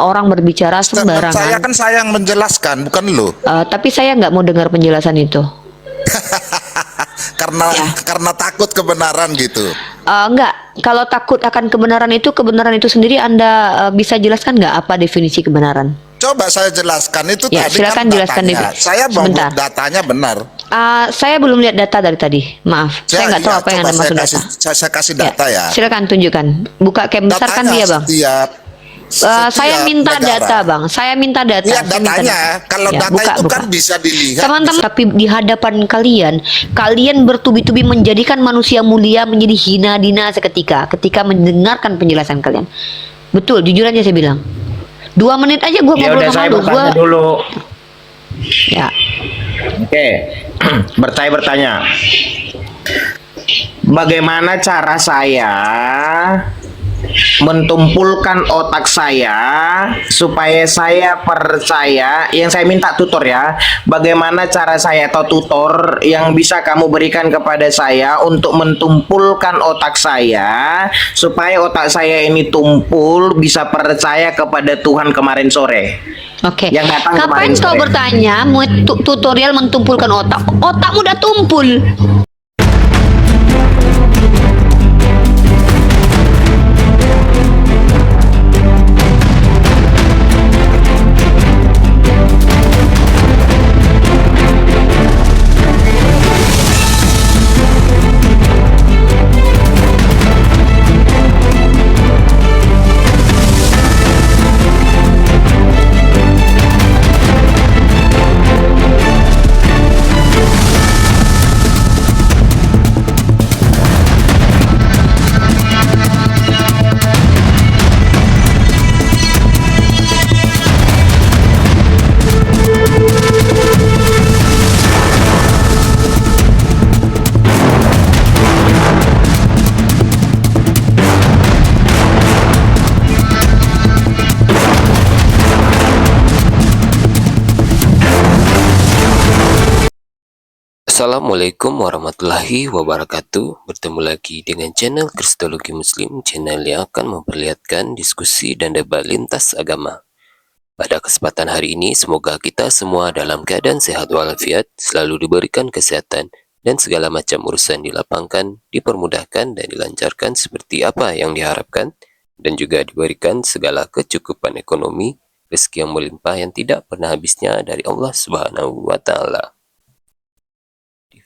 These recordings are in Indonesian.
orang berbicara Statement saya sembarangan. kan saya yang menjelaskan, bukan lo. Tapi saya nggak mau dengar penjelasan itu. Karena takut kebenaran gitu. Enggak, kalau takut akan kebenaran itu sendiri Anda bisa jelaskan nggak apa definisi kebenaran? Coba saya jelaskan itu Ya, tadi silakan kan jelaskan datanya. Saya mau sebentar. datanya benar. Saya belum lihat data dari tadi, maaf. Saya nggak tahu apa yang Anda maksud data. Saya kasih data ya. Silakan tunjukkan. Buka cam besar kan Datanya dia, Bang. Saya minta negara. data, Bang. Saya minta data. Lihat Saya minta datanya. data. Kalau Ya, data buka, itu buka. kan bisa dilihat. Teman-teman, tapi di hadapan kalian bertubi-tubi menjadikan manusia mulia menjadi hina dina seketika ketika mendengarkan penjelasan kalian. Betul, jujur aja saya bilang. 2 menit aja gua Ya ngobrol udah, sama saya lu. bertanya dulu. Ya. Oke, bertanya. Bagaimana cara saya mentumpulkan otak saya supaya saya percaya? Yang saya minta tutor ya. Bagaimana cara saya atau tutor yang bisa kamu berikan kepada saya untuk mentumpulkan otak saya supaya otak saya ini tumpul bisa percaya kepada Tuhan kemarin sore. Oke. Yang datang Kapan kemarin kau sore. bertanya mau tutorial mentumpulkan otak? Otakmu udah tumpul. Assalamualaikum warahmatullahi wabarakatuh. Bertemu lagi dengan channel Kristologi Muslim, channel yang akan memperlihatkan diskusi dan debat lintas agama. Pada kesempatan hari ini, semoga kita semua dalam keadaan sehat walafiat, selalu diberikan kesehatan, dan segala macam urusan dilapangkan, dipermudahkan, dan dilancarkan seperti apa yang diharapkan, dan juga diberikan segala kecukupan ekonomi, rezeki yang melimpah yang tidak pernah habisnya dari Allah Subhanahu wa Ta'ala.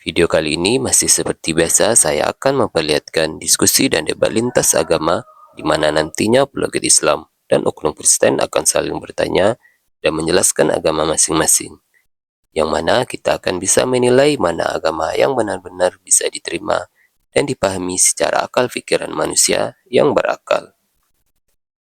Video kali ini masih seperti biasa, saya akan memperlihatkan diskusi dan debat lintas agama di mana nantinya apologet Islam dan oknum Kristen akan saling bertanya dan menjelaskan agama masing-masing. Yang mana kita akan bisa menilai mana agama yang benar-benar bisa diterima dan dipahami secara akal pikiran manusia yang berakal.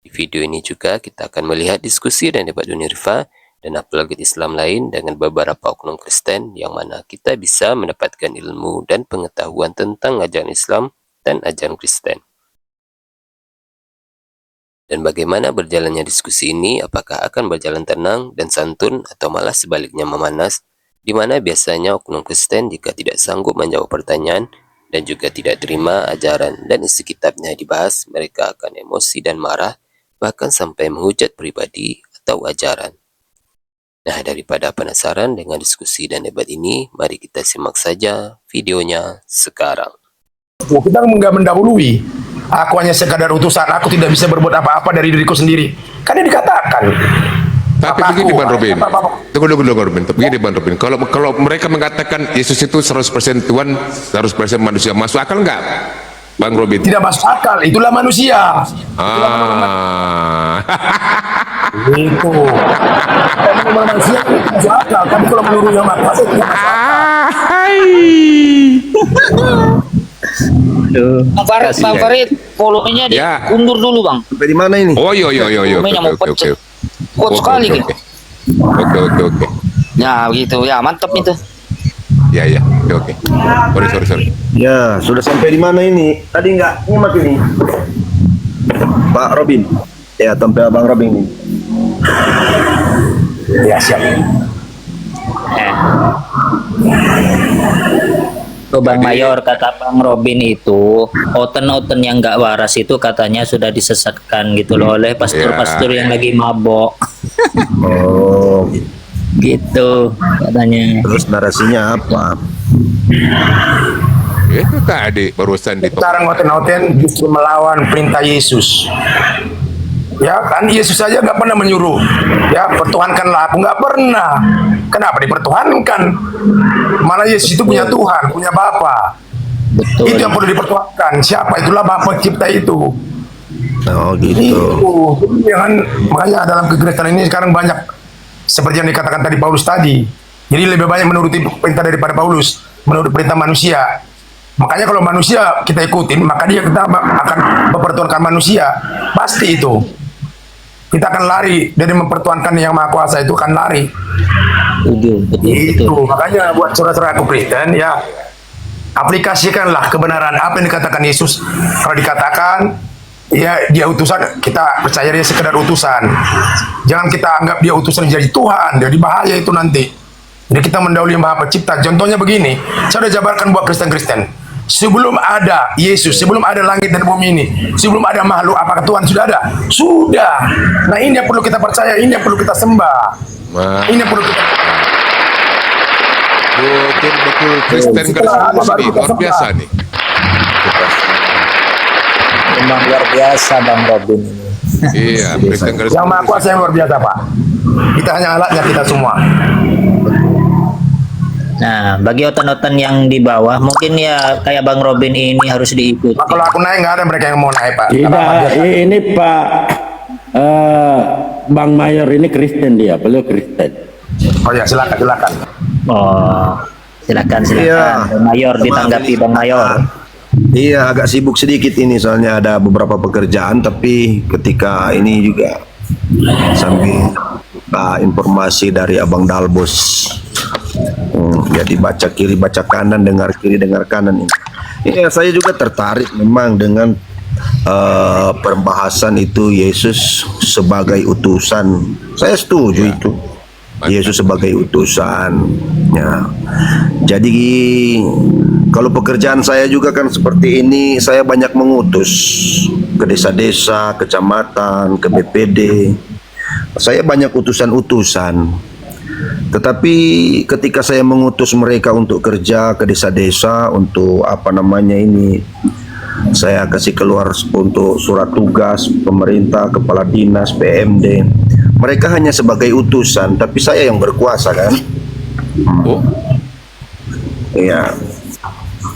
Di video ini juga kita akan melihat diskusi dan debat Dunirfa dan apologet Islam lain dengan beberapa oknum Kristen yang mana kita bisa mendapatkan ilmu dan pengetahuan tentang ajaran Islam dan ajaran Kristen. Dan bagaimana berjalannya diskusi ini, apakah akan berjalan tenang dan santun atau malah sebaliknya memanas, di mana biasanya oknum Kristen jika tidak sanggup menjawab pertanyaan dan juga tidak terima ajaran dan isi kitabnya dibahas, mereka akan emosi dan marah, bahkan sampai menghujat pribadi atau ajaran. Nah, daripada penasaran dengan diskusi dan debat ini, mari kita simak saja videonya sekarang. Kita nggak mendahului. Aku hanya sekadar utusan. Aku tidak bisa berbuat apa-apa dari diriku sendiri. Kan dia dikatakan. Tapi begini Bang Robin. Tunggu Bang Robin. Begini Bang Robin. Kalau mereka mengatakan Yesus itu 100% Tuhan, 100% manusia, masuk akal nggak, Bang Robin? Tidak masuk akal. Itulah manusia. Itu. Kalau manusia itu masuk akal. Tapi kalau menurut yang manusia tidak masuk akal. Bang Farid, volumenya diundur dulu Bang. Sampai di mana ini? Oh iya. Volumenya mau pecah. Kuat sekali gitu. Oke. Ya begitu, ya mantap itu. Ya. Oke. Sorry. Ya, sudah sampai di mana ini? Tadi nggak nyimak ini. Pak Robin. Ya, sampai Bang Robin ini. Ya, siap. Tuh Bang Jadi- Mayor, kata Bang Robin itu oten-oten yang nggak waras itu katanya sudah disesatkan gitu loh oleh pastor-pastor yang lagi mabok Oh, gitu katanya. terus narasinya apa? Itu tadi barusan di Sekarang oten-oten justru melawan perintah Yesus. Ya kan Yesus saja nggak pernah menyuruh. Ya pertuhankanlah aku, nggak pernah. Kenapa dipertuhankan? Malah Yesus itu punya Tuhan, punya Bapa. Betul. Itu yang perlu dipertuhankan. Siapa itulah Bapa Cipta itu. Oh Itu. gitu. Jangan, makanya dalam kekristenan ini sekarang banyak seperti yang dikatakan tadi Paulus tadi. Jadi lebih banyak menuruti perintah daripada Paulus, menurut perintah manusia. Makanya kalau manusia kita ikutin, maka dia kita akan mempertuhankan manusia. Pasti itu. Kita akan lari dari mempertuhankan yang Maha Kuasa itu akan lari. Betul, betul, Itu betul. makanya buat saudara-saudara aku Kristen ya, aplikasikanlah kebenaran apa yang dikatakan Yesus. Kalau dikatakan ya dia utusan, kita percaya dia sekedar utusan. Jangan kita anggap dia utusan jadi Tuhan, jadi bahaya itu nanti. Jadi kita mendahului Maha Pencipta. Contohnya begini, saya sudah jabarkan buat Kristen-Kristen. Sebelum ada Yesus, sebelum ada langit dan bumi ini, sebelum ada makhluk, apakah Tuhan sudah ada? Sudah. Nah ini yang perlu kita percaya, ini yang perlu kita sembah. Nah, Ini yang perlu kita betul Kristen garis ini luar biasa nih. Memang luar biasa Bang Robin ini. Iya, Kristen garis. Yang Maha Kuasa yang luar biasa, Pak. Kita hanya alatnya kita semua. Nah, bagi oten-oten yang di bawah, mungkin ya kayak Bang Robin ini harus diikuti. Nah, kalau aku naik nggak ada mereka yang mau naik, Pak. Tidak, ini Pak Bang Mayor ini Kristen dia, beliau Kristen. Oh ya, silakan. Oh, silakan. Iya. Bang Mayor ditanggapi Bang Mayor. Iya, agak sibuk sedikit ini soalnya ada beberapa pekerjaan, tapi ketika ini juga sambil informasi dari Abang Dalbos. Jadi baca kiri, baca kanan, dengar kiri, dengar kanan ini. Iya, saya juga tertarik memang dengan pembahasan itu Yesus sebagai utusan. Saya setuju itu. Yesus sebagai utusan. Ya. Jadi kalau pekerjaan saya juga kan seperti ini, saya banyak mengutus ke desa-desa, kecamatan, ke BPD. Saya banyak utusan-utusan. Tetapi ketika saya mengutus mereka untuk kerja ke desa-desa untuk saya kasih keluar untuk surat tugas pemerintah, kepala dinas, PMD. Mereka hanya sebagai utusan, tapi saya yang berkuasa kan. Oh, Iya.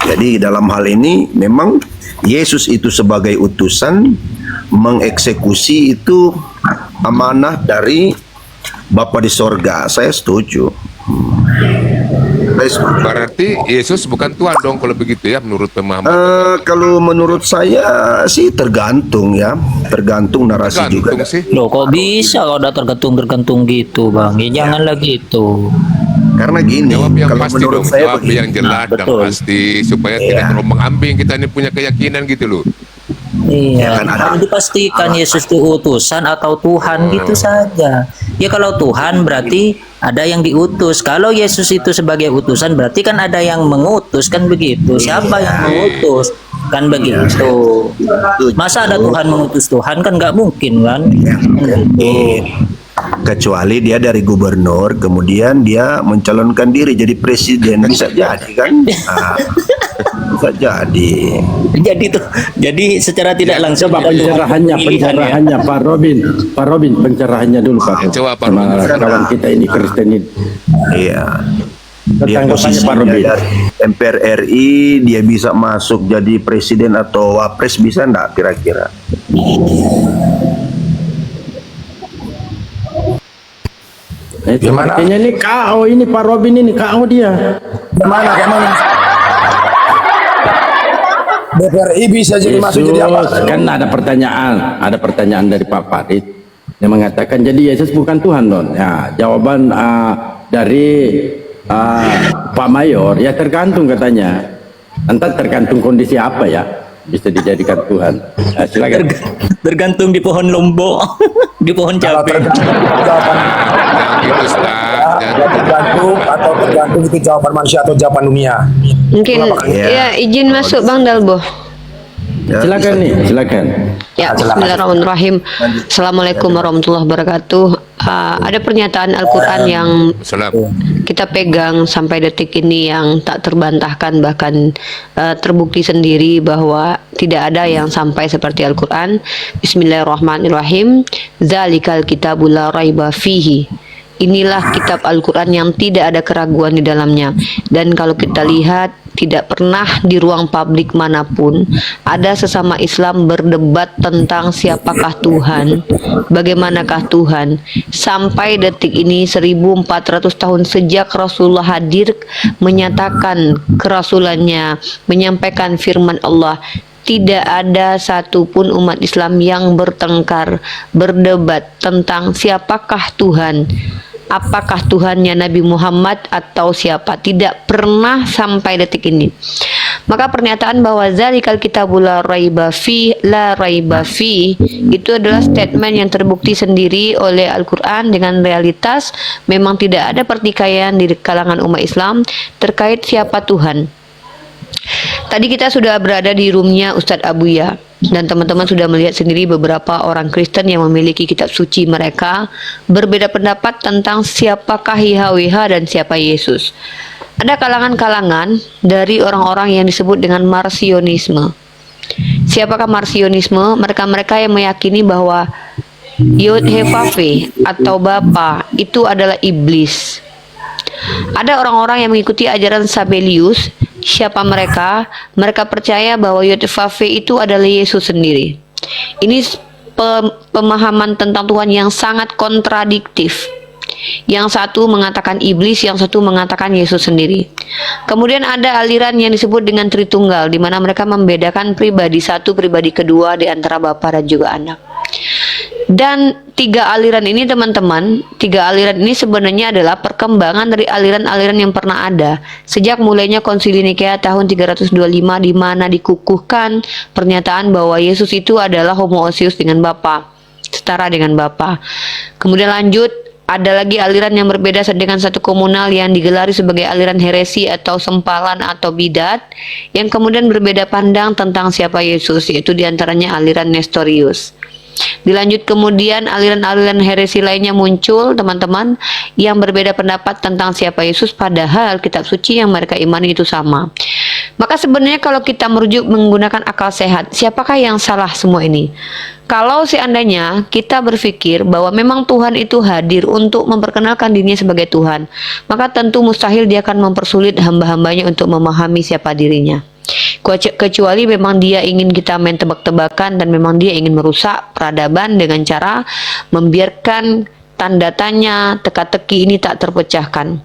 Jadi dalam hal ini memang Yesus itu sebagai utusan mengeksekusi itu amanah dari Bapa di sorga. Saya setuju. Saya setuju. berarti Yesus bukan Tuhan dong kalau begitu ya menurut pemahaman. Kalau menurut saya sih tergantung ya, tergantung narasi juga. Gantung sih. Loh, kok bisa kalau udah tergantung gitu, Bang? Ya janganlah gitu. Karena gini, Jawab yang kalau pasti menurut dong, saya jawab begini. yang jelas dan betul. pasti supaya tidak Iya. terombang-ambing, kita ini punya keyakinan gitu loh. Iya, kan ada- harus dipastikan Yesus itu utusan atau Tuhan gitu saja. Ya kalau Tuhan berarti ada yang diutus. Kalau Yesus itu sebagai utusan berarti kan ada yang mengutus kan begitu. Siapa yang mengutus? Kan begitu. Masa ada Tuhan mengutus Tuhan kan nggak mungkin kan? Kecuali dia dari gubernur, kemudian dia mencalonkan diri jadi presiden, bisa jadi kan? Nah, bisa jadi. Jadi secara tidak langsung Coba ada Tuhan pencerahannya, pilihan ya. pencerahannya Pak Robin, pencerahannya dulu Pak. Coba, Pak Sama Robin. kawan kita ini Kristen ini. Iya. Dia Tanggapannya Pak posisinya Robin. dari MPR RI, dia bisa masuk jadi presiden atau wapres, bisa enggak kira-kira? Sepertinya ini KO ini Pak Robin ini KO dia. Kemana? DPRI bisa jadi masuk jadi apa? Kan ada pertanyaan dari Pak Farid yang mengatakan jadi Yesus bukan Tuhan Don. Ya, jawaban dari Pak Mayor ya tergantung katanya. Entah tergantung kondisi apa ya bisa dijadikan Tuhan. Silakan. Tergantung di pohon lombok, di pohon Kalau cabai. tergantung jawaban itu Ustaz. Ya tergantung atau tergantung itu jawaban manusia atau jawaban dunia. Mungkin ya izin masuk Bang Dalbo. Ya, Silakan nih, silakan. Ya, bismillahirrahmanirrahim. Assalamualaikum warahmatullahi wabarakatuh. Ada pernyataan Al-Quran yang Salam. kita pegang sampai detik ini yang tak terbantahkan, bahkan terbukti sendiri bahwa tidak ada yang sampai seperti Al-Quran. Bismillahirrahmanirrahim. Zalikal kitabul la raiba fihi. Inilah kitab Al-Quran yang tidak ada keraguan di dalamnya. Dan kalau kita lihat, tidak pernah di ruang publik manapun ada sesama Islam berdebat tentang siapakah Tuhan, bagaimanakah Tuhan. Sampai detik ini 1400 tahun sejak Rasulullah hadir menyatakan kerasulannya, menyampaikan firman Allah, tidak ada satupun umat Islam yang bertengkar, berdebat tentang siapakah Tuhan, apakah Tuhannya Nabi Muhammad atau siapa. Tidak pernah sampai detik ini. Maka pernyataan bahwa zalikal kitabul la raiba fi itu adalah statement yang terbukti sendiri oleh Al-Quran dengan realitas. Memang tidak ada pertikaian di kalangan umat Islam terkait siapa Tuhan. Tadi kita sudah berada di roomnya Ustadz Abuya, dan teman-teman sudah melihat sendiri beberapa orang Kristen yang memiliki kitab suci mereka berbeda pendapat tentang siapakah YHWH dan siapa Yesus. Ada kalangan-kalangan dari orang-orang yang disebut dengan Marsionisme. Siapakah Marsionisme? Mereka-mereka yang meyakini bahwa Yod He Vav Ve atau Bapa itu adalah iblis. Ada orang-orang yang mengikuti ajaran Sabellius. Siapa mereka? Mereka percaya bahwa Yod He Vav Ve itu adalah Yesus sendiri. Ini pemahaman tentang Tuhan yang sangat kontradiktif. Yang satu mengatakan iblis, yang satu mengatakan Yesus sendiri. Kemudian ada aliran yang disebut dengan Tritunggal, di mana mereka membedakan pribadi satu, pribadi kedua di antara Bapa dan juga Anak. Dan tiga aliran ini teman-teman, tiga aliran ini sebenarnya adalah perkembangan dari aliran-aliran yang pernah ada sejak mulainya Konsili Nikea tahun 325, di mana dikukuhkan pernyataan bahwa Yesus itu adalah homoousios dengan Bapa, setara dengan Bapa. Kemudian lanjut, ada lagi aliran yang berbeda dengan satu komunal yang digelari sebagai aliran heresi atau sempalan atau bidat, yang kemudian berbeda pandang tentang siapa Yesus, yaitu diantaranya aliran Nestorius. Dilanjut kemudian aliran-aliran heresi lainnya muncul teman-teman, yang berbeda pendapat tentang siapa Yesus, padahal kitab suci yang mereka imani itu sama. Maka sebenarnya kalau kita merujuk menggunakan akal sehat, siapakah yang salah semua ini? Kalau seandainya kita berpikir bahwa memang Tuhan itu hadir untuk memperkenalkan dirinya sebagai Tuhan, maka tentu mustahil dia akan mempersulit hamba-hambanya untuk memahami siapa dirinya. Kecuali memang dia ingin kita main tebak-tebakan dan memang dia ingin merusak peradaban dengan cara membiarkan tanda tanya, teka-teki ini tak terpecahkan.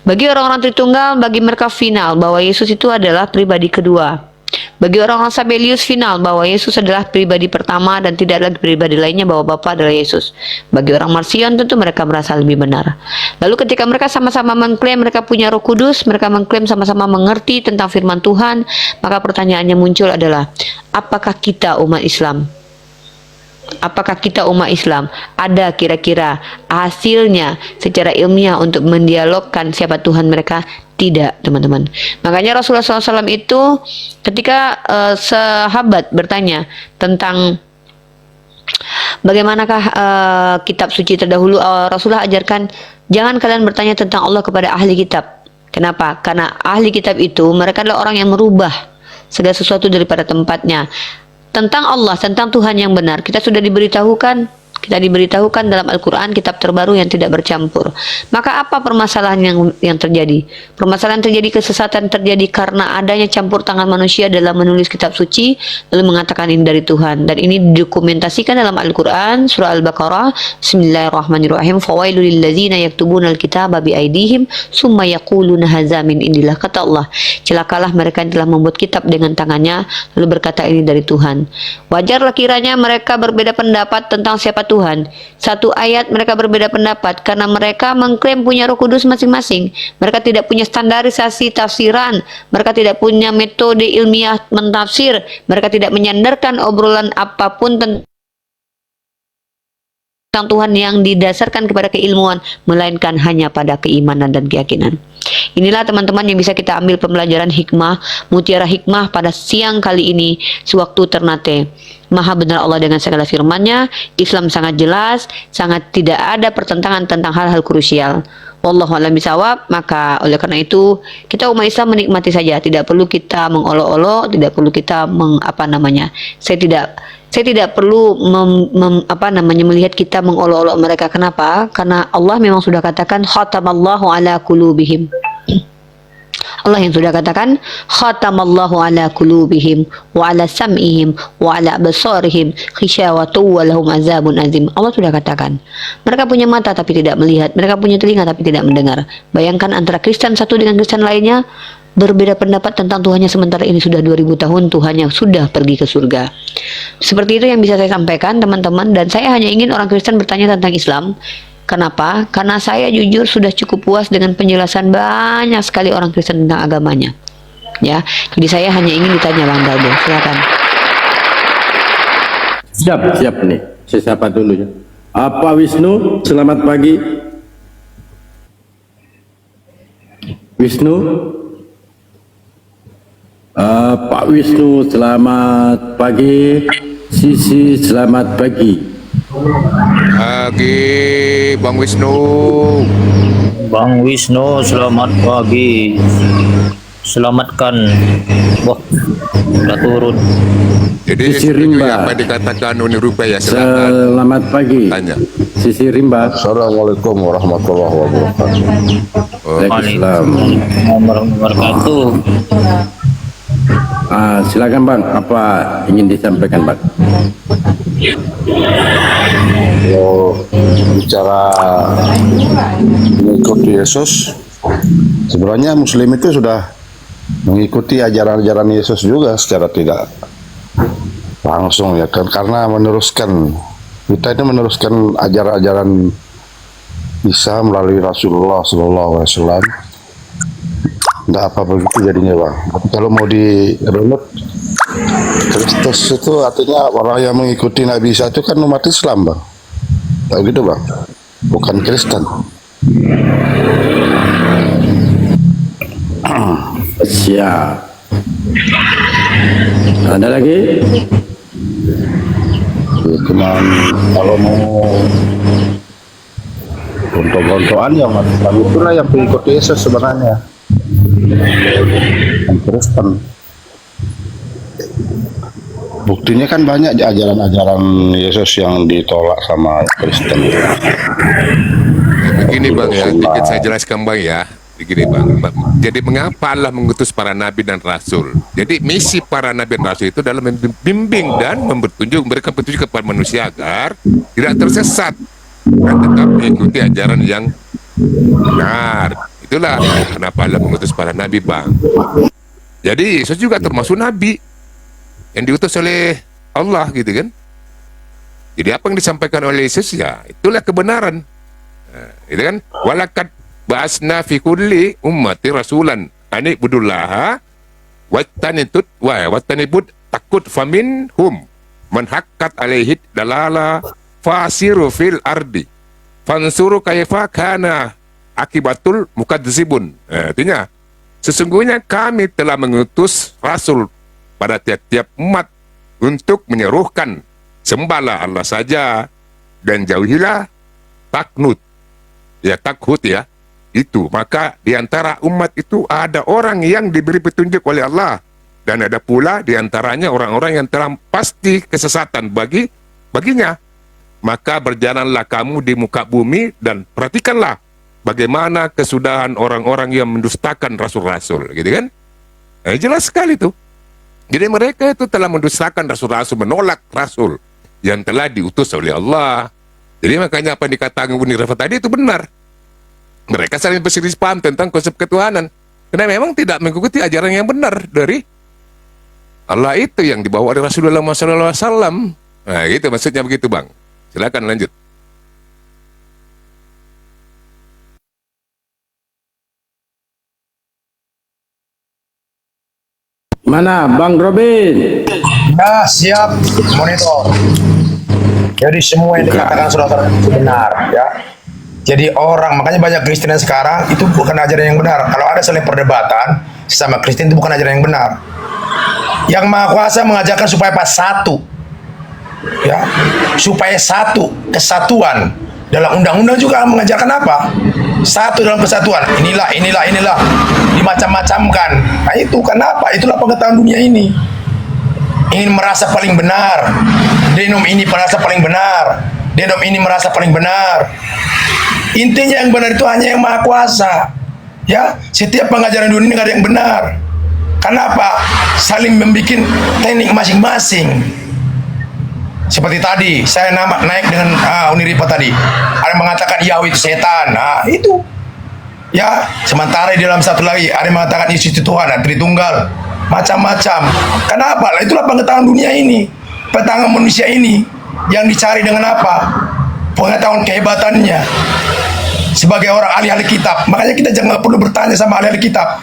Bagi orang-orang Tritunggal, bagi mereka final bahwa Yesus itu adalah pribadi kedua. Bagi orang-orang Sabellius final bahwa Yesus adalah pribadi pertama dan tidak lagi pribadi lainnya, bahwa Bapa adalah Yesus. Bagi orang Marcion tentu mereka merasa lebih benar. Lalu ketika mereka sama-sama mengklaim mereka punya Roh Kudus, mereka mengklaim sama-sama mengerti tentang firman Tuhan, maka pertanyaannya muncul adalah, apakah kita umat Islam? Apakah kita umat Islam ada kira-kira hasilnya secara ilmiah untuk mendialogkan siapa Tuhan mereka? Tidak, teman-teman. Makanya Rasulullah SAW itu ketika sahabat bertanya tentang bagaimanakah kitab suci terdahulu, Rasulullah ajarkan, jangan kalian bertanya tentang Allah kepada ahli kitab. Kenapa? Karena ahli kitab itu mereka adalah orang yang merubah segala sesuatu daripada tempatnya. Tentang Allah, tentang Tuhan yang benar, kita sudah diberitahukan dalam Al-Quran, kitab terbaru yang tidak bercampur. Maka apa permasalahan yang terjadi? Permasalahan terjadi, kesesatan terjadi karena adanya campur tangan manusia dalam menulis kitab suci lalu mengatakan ini dari Tuhan. Dan ini didokumentasikan dalam Al-Quran, surah Al-Baqarah, Bismillahirrahmanirrahim, fawailul lilladzina yaktubuna al-kitaba biaidihim summa yaquluna hadza min indillah. Kata Allah, celakalah mereka yang telah membuat kitab dengan tangannya lalu berkata ini dari Tuhan. Wajarlah kiranya mereka berbeda pendapat tentang siapa Tuhan. Satu ayat mereka berbeda pendapat karena mereka mengklaim punya Roh Kudus masing-masing. Mereka tidak punya standarisasi tafsiran, mereka tidak punya metode ilmiah mentafsir, mereka tidak menyandarkan obrolan apapun tentang tentang Tuhan yang didasarkan kepada keilmuan, melainkan hanya pada keimanan dan keyakinan. Inilah teman-teman yang bisa kita ambil pembelajaran hikmah, mutiara hikmah pada siang kali ini, sewaktu Ternate. Maha benar Allah dengan segala firman-Nya, Islam sangat jelas, sangat tidak ada pertentangan tentang hal-hal krusial. Wallahu a'lam bishawab. Maka oleh karena itu kita umat Islam menikmati saja, tidak perlu kita mengolok-olok, tidak perlu kita saya tidak perlu melihat kita mengolok-olok mereka. Kenapa? Karena Allah memang sudah katakan khatamallahu ala qulubihim. Allah yang sudah katakan khatamallahu ala qulubihim wa ala sam'ihim wa ala absarihim khishawatu wa lahum azabun azim. Allah sudah katakan, mereka punya mata tapi tidak melihat, mereka punya telinga tapi tidak mendengar. Bayangkan antara Kristen satu dengan Kristen lainnya berbeda pendapat tentang Tuhannya, sementara ini sudah 2000 tahun Tuhannya sudah pergi ke surga. Seperti itu yang bisa saya sampaikan teman-teman, dan saya hanya ingin orang Kristen bertanya tentang Islam. Kenapa? Karena saya jujur sudah cukup puas dengan penjelasan banyak sekali orang Kristen tentang agamanya. Ya, jadi saya hanya ingin ditanya Bang Dalbo, silakan. Siap nih. Saya sapa dulu ya. Pak Wisnu, selamat pagi. Wisnu. Pak Wisnu, selamat pagi. Sisi, selamat pagi. Pagi Bang Wisnu. Bang Wisnu, selamat pagi. Selamatkan. Wah, udah turun. Jadi Sisi setuju Rimba. apa dikatakan Uni Rupiah ya, silakan Selamat pagi. tanya. Sisi Rimba. Assalamualaikum warahmatullahi wabarakatuh. Waalaikumsalam. Warahmatullahi wabarakatuh. Silakan Bang, apa ingin disampaikan Bang? Kalau bicara mengikuti Yesus, sebenarnya Muslim itu sudah mengikuti ajaran-ajaran Yesus juga secara tidak langsung ya kan, karena kita ini meneruskan ajaran-ajaran Isa melalui Rasulullah SAW. Nggak apa begitu jadinya Bang. Tapi kalau mau dirunut, Kristus itu artinya orang yang mengikuti Nabi Isa itu kan umat Islam Bang. Tahu gitu Bang, bukan Kristen. Siap. Ada lagi? Ya, cuman kalau mau gontok-gontokan ya umat Islam itulah yang mengikuti Yesus sebenarnya. Yang Kristen. Buktinya kan banyak ajaran-ajaran Yesus yang ditolak sama Kristen. Begini Bang ya, sedikit saya jelaskan Bang ya. Begini Bang, jadi mengapa Allah mengutus para nabi dan rasul? Jadi misi para nabi dan rasul itu dalam membimbing dan memberikan petunjuk kepada manusia agar tidak tersesat dan tetap mengikuti ajaran yang benar. Itulah kenapa Allah mengutus para nabi Bang. Jadi Yesus juga termasuk nabi yang diutus oleh Allah gitu kan. Jadi apa yang disampaikan oleh Yesus ya itulah kebenaran. Itu kan, walakat ba'asna fi kulli ummati rasulan ani budullaha wattanibut takut famin hum man hakkat alaihi dalala fasiru fil ardi fansuru kaifa kana akibatul mukadzibun. Artinya sesungguhnya kami telah mengutus rasul pada tiap-tiap umat untuk menyerukan sembahlah Allah saja dan jauhilah taknut. Ya takhut ya. Itu maka di antara umat itu ada orang yang diberi petunjuk oleh Allah dan ada pula di antaranya orang-orang yang telah pasti kesesatan baginya. Maka berjalanlah kamu di muka bumi dan perhatikanlah bagaimana kesudahan orang-orang yang mendustakan rasul-rasul, gitu kan? Jelas sekali tuh. Jadi mereka itu telah mendustakan rasul-rasul, menolak rasul yang telah diutus oleh Allah. Jadi makanya apa yang dikatakan Buni Rafa tadi itu benar. Mereka saling berselisih paham tentang konsep ketuhanan. Karena memang tidak mengikuti ajaran yang benar dari Allah itu yang dibawa oleh Rasulullah SAW. Nah gitu maksudnya begitu Bang. Silakan lanjut. Mana Bang Robin? Ya, siap monitor. Jadi semua yang dikatakan saudara itu benar, ya. Jadi orang, makanya banyak Kristen yang sekarang itu bukan ajaran yang benar. Kalau ada saling perdebatan sesama Kristen itu bukan ajaran yang benar. Yang Maha Kuasa mengajarkan supaya pas satu, ya, supaya satu, kesatuan. Dalam undang-undang juga mengajarkan apa? Satu dalam kesatuan. Inilah, dimacam-macamkan. Nah itu kenapa? Itulah pengetahuan dunia ini. Ingin merasa paling benar. Denom ini merasa paling benar. Denom ini merasa paling benar. Intinya yang benar itu hanya yang Maha Kuasa. Ya, setiap pengajaran dunia ini nggak ada yang benar. Kenapa? Saling membuat teknik masing-masing. Seperti tadi, saya naik dengan Uniripa tadi. Ada yang mengatakan Yahweh itu setan. Nah, itu. Ya, sementara di dalam satu lagi ada yang mengatakan Yesus itu Tuhan, Tritunggal. Macam-macam. Kenapa? Lah itulah pengetahuan dunia ini. Pengetahuan manusia ini yang dicari dengan apa? Pengetahuan kehebatannya. Sebagai orang ahli-ahli kitab, makanya kita jangan perlu bertanya sama ahli-ahli kitab.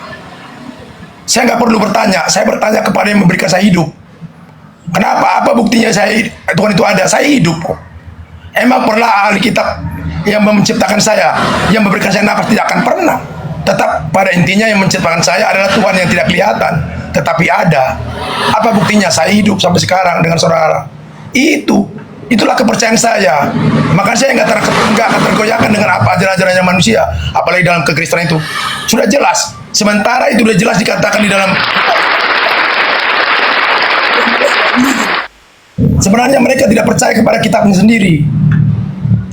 Saya nggak perlu bertanya, saya bertanya kepada yang memberikan saya hidup. Kenapa? Apa buktinya Tuhan itu ada? Saya hidup kok. Emang pernah ahli kitab yang menciptakan saya, yang memberikan saya nafas? Tidak akan pernah. Tetap pada intinya yang menciptakan saya adalah Tuhan yang tidak kelihatan, tetapi ada. Apa buktinya? Saya hidup sampai sekarang dengan saudara. Itulah kepercayaan saya. Maka saya nggak akan tergoyahkan dengan apa ajaran-ajarannya manusia, apalagi dalam kekristenan itu sudah jelas. Sementara itu sudah jelas dikatakan di dalam. Sebenarnya mereka tidak percaya kepada kitabnya sendiri.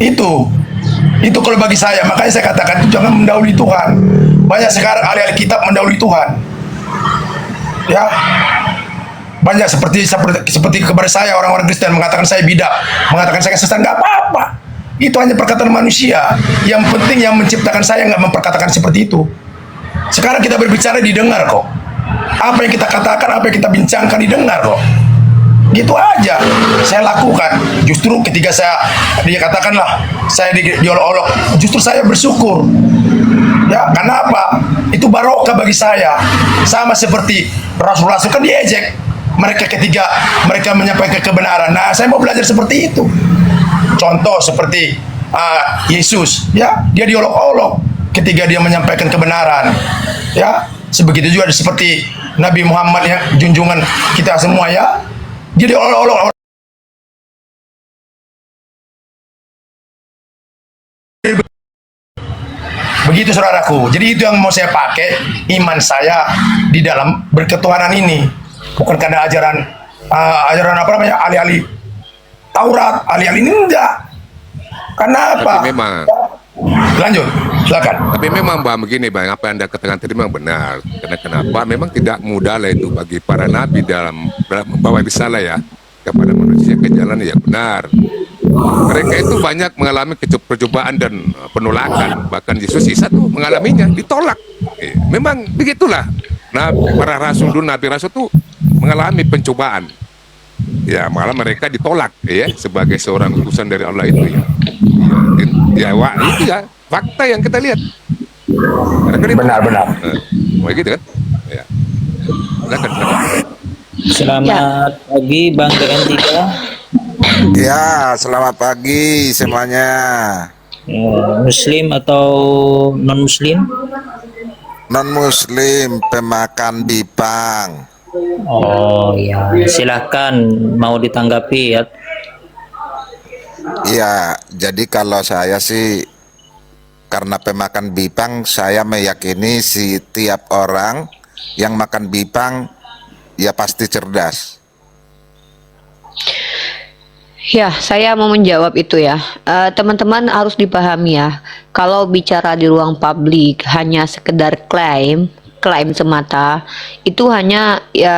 Itu kalau bagi saya. Makanya saya katakan itu jangan mendahului Tuhan. Banyak sekarang ahli-ahli kitab mendahului Tuhan. Ya. Banyak seperti kepada saya orang-orang Kristen mengatakan saya bidak, mengatakan saya sesat, nggak apa-apa. Itu hanya perkataan manusia. Yang penting yang menciptakan saya nggak memperkatakan seperti itu. Sekarang kita berbicara didengar kok. Apa yang kita katakan, apa yang kita bincangkan didengar kok. Gitu aja saya lakukan. Justru ketika dia katakanlah saya diolok-olok, justru saya bersyukur. Ya, kenapa? Itu barokah bagi saya. Sama seperti Rasul-Rasul kan diejek. Mereka ketika mereka menyampaikan kebenaran. Nah, saya mau belajar seperti itu. Contoh seperti Yesus, ya, dia diolok-olok ketika dia menyampaikan kebenaran. Ya, sebegitu juga seperti Nabi Muhammad ya, junjungan kita semua ya. Dia diolok-olok. Begitu saudaraku. Jadi itu yang mau saya pakai iman saya di dalam berketuhanan ini. Bukan karena ajaran apa namanya ahli-ahli Taurat, ahli-ahli ini enggak. Kenapa? Tapi memang. Lanjut, silakan. Tapi memang Bang begini Bang, apa yang Anda katakan tadi memang benar. Karena kenapa? Memang tidak mudah lah itu bagi para nabi dalam membawa risalah ya kepada manusia ke jalan yang benar. Mereka itu banyak mengalami percobaan dan penolakan. Bahkan Yesus Isa tuh mengalaminya, ditolak. Memang begitulah. Nah, para rasul dulu, nabi rasul tuh mengalami pencobaan. Ya, malah mereka ditolak ya sebagai seorang utusan dari Allah itu ya. Itu ya fakta yang kita lihat. Benar. Begitu kan? Ya. Silakan. Selamat pagi Bang DN3. Ya, selamat pagi semuanya. Ya, Muslim atau non Muslim? Non Muslim pemakan bipang. Oh ya, silahkan mau ditanggapi ya. Ya, jadi kalau saya sih karena pemakan bipang, saya meyakini setiap orang yang makan bipang ya pasti cerdas. Ya, saya mau menjawab itu ya. Teman-teman harus dipahami ya. Kalau bicara di ruang publik hanya sekedar klaim semata, itu hanya ya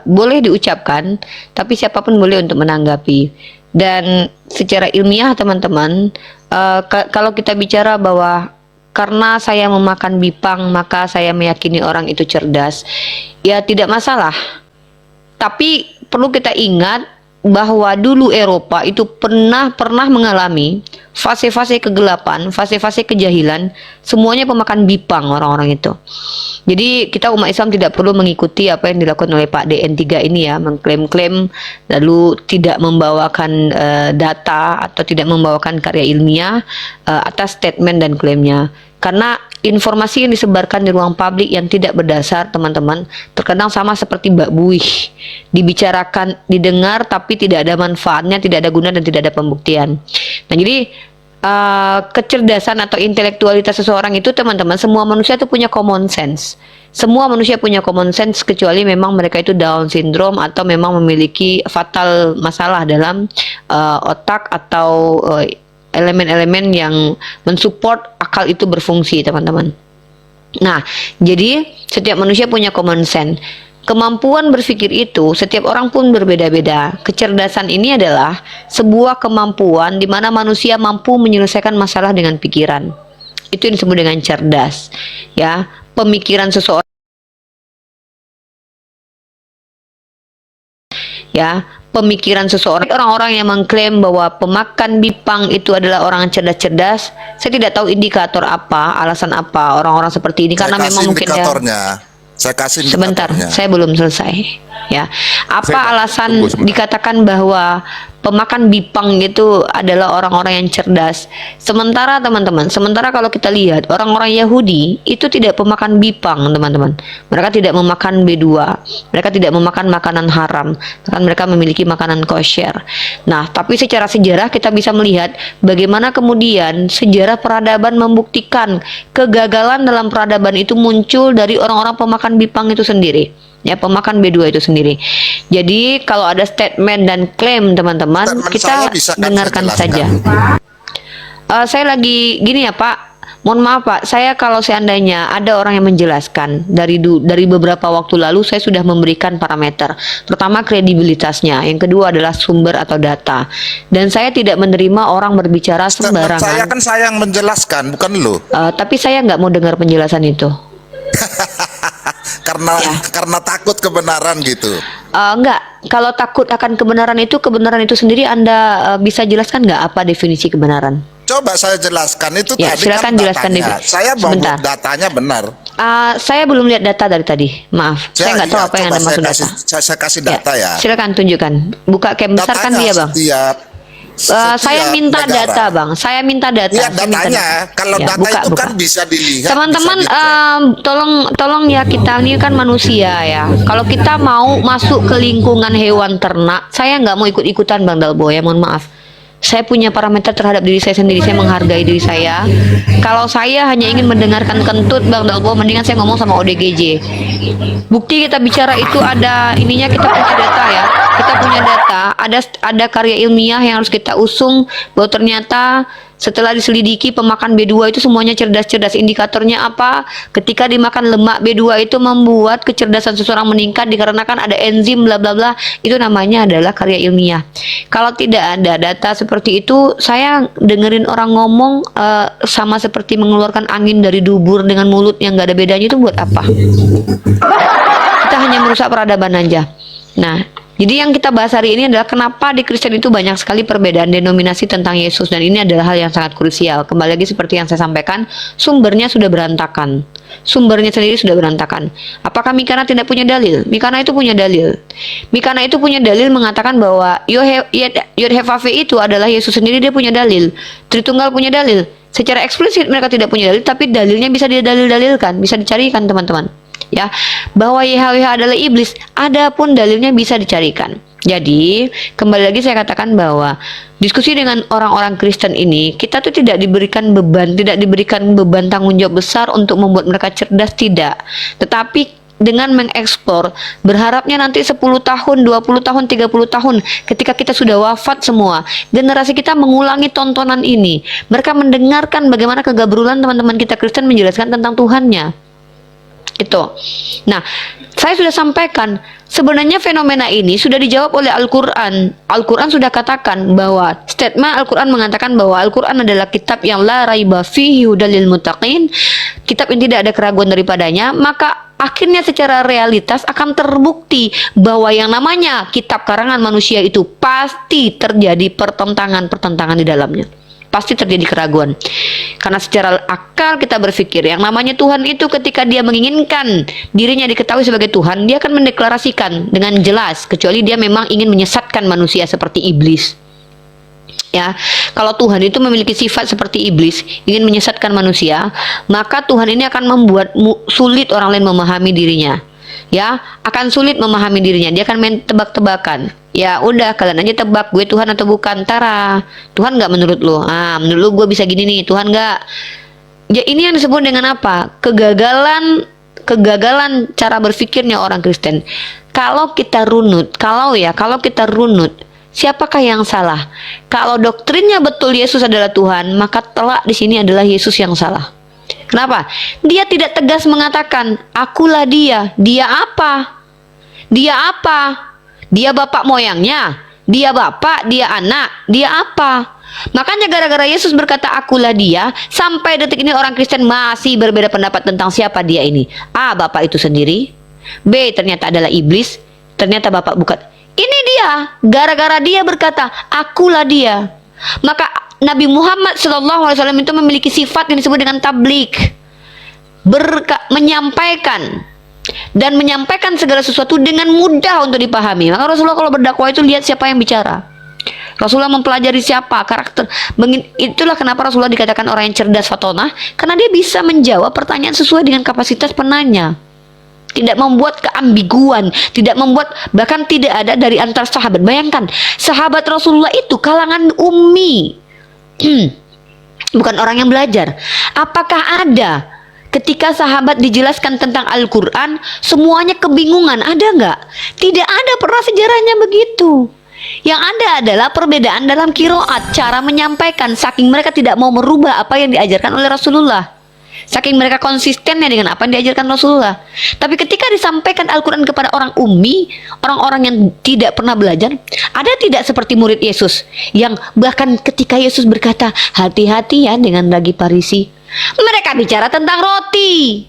boleh diucapkan, tapi siapapun boleh untuk menanggapi. Dan secara ilmiah teman-teman, kalau kita bicara bahwa karena saya memakan bipang maka saya meyakini orang itu cerdas, ya tidak masalah. Tapi perlu kita ingat bahwa dulu Eropa itu pernah mengalami fase-fase kegelapan, fase-fase kejahilan, semuanya pemakan bipang orang-orang itu. Jadi kita umat Islam tidak perlu mengikuti apa yang dilakukan oleh Pak DN3 ini ya, mengklaim-klaim lalu tidak membawakan data atau tidak membawakan karya ilmiah atas statement dan klaimnya. Karena informasi yang disebarkan di ruang publik yang tidak berdasar, teman-teman, terkadang sama seperti bak buih. Dibicarakan, didengar, tapi tidak ada manfaatnya, tidak ada guna, dan tidak ada pembuktian. Nah, jadi kecerdasan atau intelektualitas seseorang itu, teman-teman, semua manusia itu punya common sense. Semua manusia punya common sense kecuali memang mereka itu Down syndrome atau memang memiliki fatal masalah dalam otak atau elemen-elemen yang mensupport akal itu berfungsi, teman-teman. Nah, jadi setiap manusia punya common sense. Kemampuan berpikir itu setiap orang pun berbeda-beda. Kecerdasan ini adalah sebuah kemampuan di mana manusia mampu menyelesaikan masalah dengan pikiran. Itu yang disebut dengan cerdas. Ya, pemikiran seseorang, ya, pemikiran seseorang. Orang-orang yang mengklaim bahwa pemakan bipang itu adalah orang yang cerdas-cerdas, saya tidak tahu indikator apa, alasan apa orang-orang seperti ini, karena memang mungkin saya kasih sebentar, indikatornya. saya belum selesai. Ya, apa alasan dikatakan bahwa pemakan bipang itu adalah orang-orang yang cerdas? Sementara teman-teman, sementara kalau kita lihat orang-orang Yahudi itu tidak pemakan bipang, teman-teman. Mereka tidak memakan B2, mereka tidak memakan makanan haram, bahkan mereka memiliki makanan kosher. Nah, tapi secara sejarah kita bisa melihat bagaimana kemudian sejarah peradaban membuktikan kegagalan dalam peradaban itu muncul dari orang-orang pemakan bipang itu sendiri. Ya, pemakan B2 itu sendiri. Jadi kalau ada statement dan klaim, teman-teman, kita dengarkan saja. Saya lagi gini ya Pak, mohon maaf Pak, saya kalau seandainya ada orang yang menjelaskan dari beberapa waktu lalu, saya sudah memberikan parameter. Pertama, kredibilitasnya, yang kedua adalah sumber atau data. Dan saya tidak menerima orang berbicara sembarangan. Saya kan yang menjelaskan, bukan lo. Tapi saya nggak mau dengar penjelasan itu. Karena takut kebenaran gitu. Enggak, kalau takut akan kebenaran itu sendiri Anda bisa jelaskan nggak apa definisi kebenaran? Coba saya jelaskan itu ya, tadi silakan kan jelaskan datanya. Saya mau datanya benar. Saya belum lihat data dari tadi, maaf. Saya nggak tahu apa yang Anda maksud data. Saya kasih data ya. Silakan tunjukkan. Buka cam besar kan dia Bang. Saya minta negara. Data Bang, saya minta data. Ya, datanya, kalau ya, data itu kan bisa dilihat. Teman-teman, tolong ya, kita ini kan manusia ya. Kalau kita mau masuk ke lingkungan hewan ternak, saya nggak mau ikut-ikutan Bang Dalbo ya, mohon maaf. Saya punya parameter terhadap diri saya sendiri, saya menghargai diri saya. Kalau saya hanya ingin mendengarkan kentut Bang Dalbo, mendingan saya ngomong sama ODGJ. Bukti kita bicara itu ada ininya, kita punya data ya. Kita punya data, ada karya ilmiah yang harus kita usung bahwa ternyata setelah diselidiki pemakan B2 itu semuanya cerdas-cerdas. Indikatornya apa? Ketika dimakan lemak B2 itu membuat kecerdasan seseorang meningkat dikarenakan ada enzim bla bla bla. Itu namanya adalah karya ilmiah. Kalau tidak ada data seperti itu, saya dengerin orang ngomong sama seperti mengeluarkan angin dari dubur dengan mulut yang gak ada bedanya, itu buat apa? Kita hanya merusak peradaban aja. Nah, jadi yang kita bahas hari ini adalah kenapa di Kristen itu banyak sekali perbedaan denominasi tentang Yesus, dan ini adalah hal yang sangat krusial. Kembali lagi seperti yang saya sampaikan, sumbernya sudah berantakan. Sumbernya sendiri sudah berantakan. Apakah Mikana tidak punya dalil? Mikana itu punya dalil. Mikana itu punya dalil mengatakan bahwa Yod-Heh-Vav itu adalah Yesus sendiri, dia punya dalil. Tritunggal punya dalil. Secara eksplisit mereka tidak punya dalil, tapi dalilnya bisa didalil-dalilkan, bisa dicarikan teman-teman. Ya, bahwa YHWH adalah iblis, adapun dalilnya bisa dicarikan. Jadi, kembali lagi saya katakan bahwa diskusi dengan orang-orang Kristen ini, kita tuh tidak diberikan beban tanggung jawab besar untuk membuat mereka cerdas, tidak. Tetapi dengan mengeksplor, berharapnya nanti 10 tahun, 20 tahun, 30 tahun, ketika kita sudah wafat semua, generasi kita mengulangi tontonan ini. Mereka mendengarkan bagaimana kegabrulan teman-teman kita Kristen menjelaskan tentang Tuhannya. Itu. Nah, saya sudah sampaikan, sebenarnya fenomena ini sudah dijawab oleh Al-Quran. Al-Quran sudah katakan bahwa statement Al-Quran mengatakan bahwa Al-Quran adalah kitab yang la raiba fihi hudalil muttaqin, kitab yang tidak ada keraguan daripadanya. Maka akhirnya secara realitas akan terbukti bahwa yang namanya kitab karangan manusia itu pasti terjadi pertentangan di dalamnya. pasti terjadi keraguan. Karena secara akal kita berpikir yang namanya Tuhan itu ketika dia menginginkan dirinya diketahui sebagai Tuhan, dia akan mendeklarasikan dengan jelas, kecuali dia memang ingin menyesatkan manusia seperti iblis. Ya, kalau Tuhan itu memiliki sifat seperti iblis, ingin menyesatkan manusia, maka Tuhan ini akan membuat sulit orang lain memahami dirinya. Ya, akan sulit memahami dirinya. Dia akan main tebak-tebakan. Ya udah, kalian aja tebak gue Tuhan atau bukan. Tara, Tuhan nggak menurut lo? Menurut lo gue bisa gini nih, Tuhan nggak? Ya ini yang disebut dengan apa? Kegagalan cara berpikirnya orang Kristen. Kalau kita runut, kalau kita runut, siapakah yang salah? Kalau doktrinnya betul Yesus adalah Tuhan, maka telak di sini adalah Yesus yang salah. Kenapa? Dia tidak tegas mengatakan, akulah dia. Dia apa? Dia apa? Dia bapak moyangnya? Dia bapak, dia anak, dia apa? Makanya gara-gara Yesus berkata akulah dia, sampai detik ini orang Kristen masih berbeda pendapat tentang siapa dia ini. A, bapak itu sendiri. B, ternyata adalah iblis. Ternyata bapak bukan. Ini dia, gara-gara dia berkata, akulah dia. Maka Nabi Muhammad SAW itu memiliki sifat yang disebut dengan tablik. Menyampaikan dan menyampaikan segala sesuatu dengan mudah untuk dipahami. Maka Rasulullah kalau berdakwah itu lihat siapa yang bicara. Rasulullah mempelajari siapa karakter. Itulah kenapa Rasulullah dikatakan orang yang cerdas fatonah, karena dia bisa menjawab pertanyaan sesuai dengan kapasitas penanya. Tidak membuat keambiguan, tidak membuat, bahkan tidak ada dari antar sahabat. Bayangkan, sahabat Rasulullah itu kalangan ummi, bukan orang yang belajar. Apakah ada ketika sahabat dijelaskan tentang Al-Quran, semuanya kebingungan? Ada nggak? Tidak ada, pernah sejarahnya begitu. Yang ada adalah perbedaan dalam kiroat, cara menyampaikan, saking mereka tidak mau merubah apa yang diajarkan oleh Rasulullah. Saking mereka konsistennya dengan apa yang diajarkan Rasulullah. Tapi ketika disampaikan Al-Quran kepada orang ummi, orang-orang yang tidak pernah belajar, ada tidak seperti murid Yesus, yang bahkan ketika Yesus berkata, hati-hati ya dengan ragi parisi, mereka bicara tentang roti.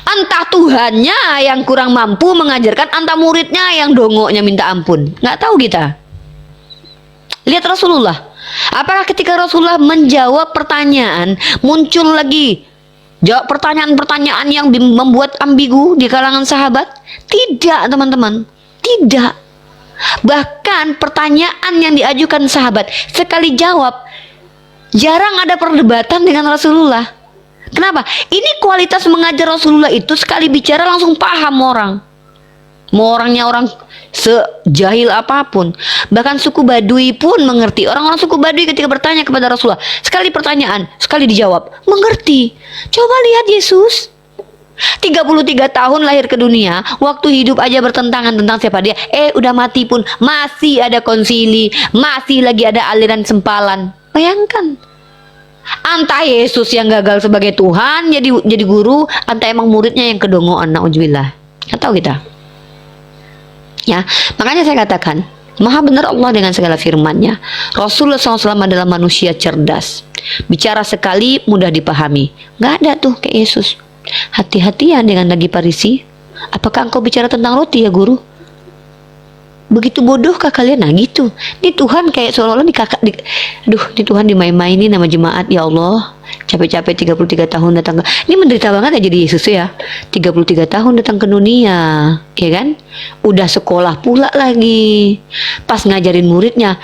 Entah Tuhannya yang kurang mampu mengajarkan, entah muridnya yang dongoknya minta ampun. Nggak tahu kita. Lihat Rasulullah. Apakah ketika Rasulullah menjawab pertanyaan, muncul lagi jawab pertanyaan-pertanyaan yang membuat ambigu di kalangan sahabat? Tidak, teman-teman. Tidak. Bahkan pertanyaan yang diajukan sahabat, sekali jawab, jarang ada perdebatan dengan Rasulullah. Kenapa? Ini kualitas mengajar Rasulullah itu, sekali bicara langsung paham orang. Mau orangnya orang sejahil apapun, bahkan suku Badui pun mengerti. Orang-orang suku Badui ketika bertanya kepada Rasulullah, sekali pertanyaan, sekali dijawab, mengerti. Coba lihat Yesus, 33 tahun lahir ke dunia, waktu hidup aja bertentangan tentang siapa dia. Udah mati pun masih ada konsili, masih lagi ada aliran sempalan. Bayangkan, entah Yesus yang gagal sebagai Tuhan jadi guru, entah emang muridnya yang kedongoan. Nauzubillah. Nggak tahu kita. Ya, makanya saya katakan, maha benar Allah dengan segala firman-Nya. Rasulullah SAW adalah manusia cerdas. Bicara sekali mudah dipahami. Nggak ada tuh kayak Yesus. Hati-hati ya dengan lagi parisi. Apakah engkau bicara tentang roti ya guru? Begitu bodohkah kalian? Nah gitu. Ini Tuhan kayak seolah-olah ini Tuhan dimain-mainin nama jemaat. Ya Allah, capek-capek 33 tahun datang ke, ini menderita banget ya jadi Yesus ya. 33 tahun datang ke dunia, ya kan? Udah sekolah pula lagi. Pas ngajarin muridnya,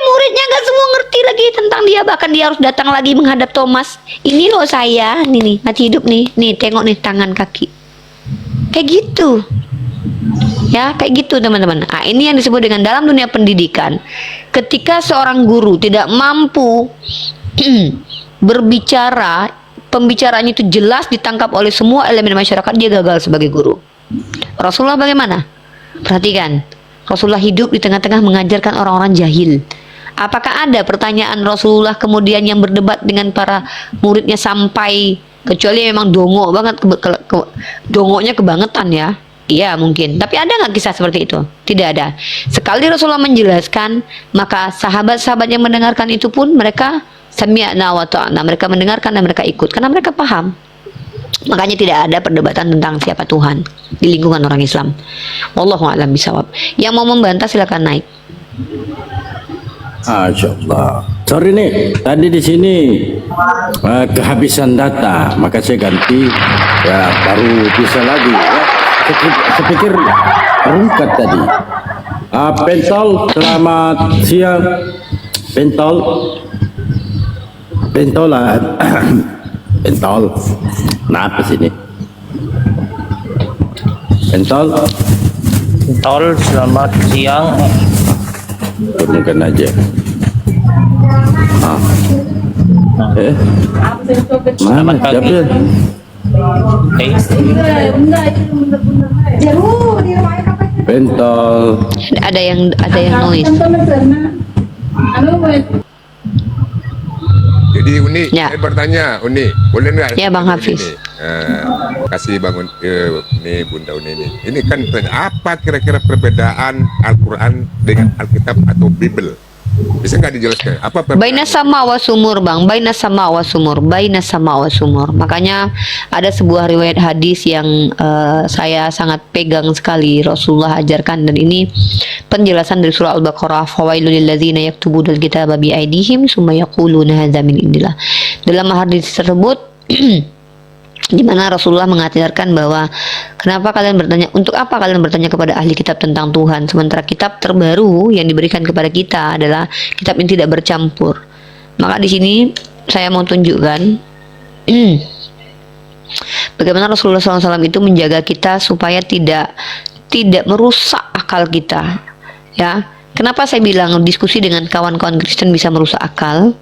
muridnya nggak semua ngerti lagi tentang dia. Bahkan dia harus datang lagi menghadap Thomas. Ini loh saya, nih masih hidup nih tengok nih tangan kaki. Kayak gitu. Ya, kayak gitu teman-teman. Nah, ini yang disebut dengan dalam dunia pendidikan. Ketika seorang guru tidak mampu berbicara, pembicaraannya itu jelas ditangkap oleh semua elemen masyarakat, dia gagal sebagai guru. Rasulullah bagaimana? Perhatikan, Rasulullah hidup di tengah-tengah mengajarkan orang-orang jahil. Apakah ada pertanyaan Rasulullah kemudian yang berdebat dengan para muridnya sampai, kecuali memang dongok banget, dongoknya kebangetan ya. Iya mungkin, tapi ada nggak kisah seperti itu? Tidak ada. Sekali Rasulullah menjelaskan, maka sahabat-sahabat yang mendengarkan itu pun mereka sami'na wa ta'na, mereka mendengarkan dan mereka ikut karena mereka paham. Makanya tidak ada perdebatan tentang siapa Tuhan di lingkungan orang Islam. Wallahu a'lam bishawab. Yang mau membantah silakan naik. Masya Allah. Sorry nih, tadi di sini kehabisan data, maka saya ganti ya baru bisa lagi. Ya. Saya pikir rungkat tadi. Pentol, selamat siang. Pentol, pentolan, pentol. Kenapa sini? Pentol, Tol, selamat siang. turunkan aja. Mana siapa ya? Pentol. Ada yang noise. Jadi Uni, Ya. saya bertanya, Uni, boleh nggak? Ya, Bang Hafiz. Kasih bangun ini Bunda Uni ini. Ini kan apa kira-kira perbedaan Al-Quran dengan Alkitab atau Bible? Bisa nggak dijelaskan? Apa perbedaan? Baina sama wa sumur, Bang. Baina sama wa sumur. Baina sama wa sumur. Makanya ada sebuah riwayat hadis yang saya sangat pegang sekali Rasulullah ajarkan, dan ini penjelasan dari surah Al-Baqarah, fawailul lilladzina yaktubuna al-kitaba bi aydihim summa yaquluna hadza min indillah. Dalam hadis tersebut di mana Rasulullah mengajarkan bahwa kenapa kalian bertanya, untuk apa kalian bertanya kepada ahli kitab tentang Tuhan, sementara kitab terbaru yang diberikan kepada kita adalah kitab yang tidak bercampur. Maka di sini saya mau tunjukkan bagaimana Rasulullah SAW itu menjaga kita supaya tidak merusak akal kita. Ya, kenapa saya bilang diskusi dengan kawan-kawan Kristen bisa merusak akal?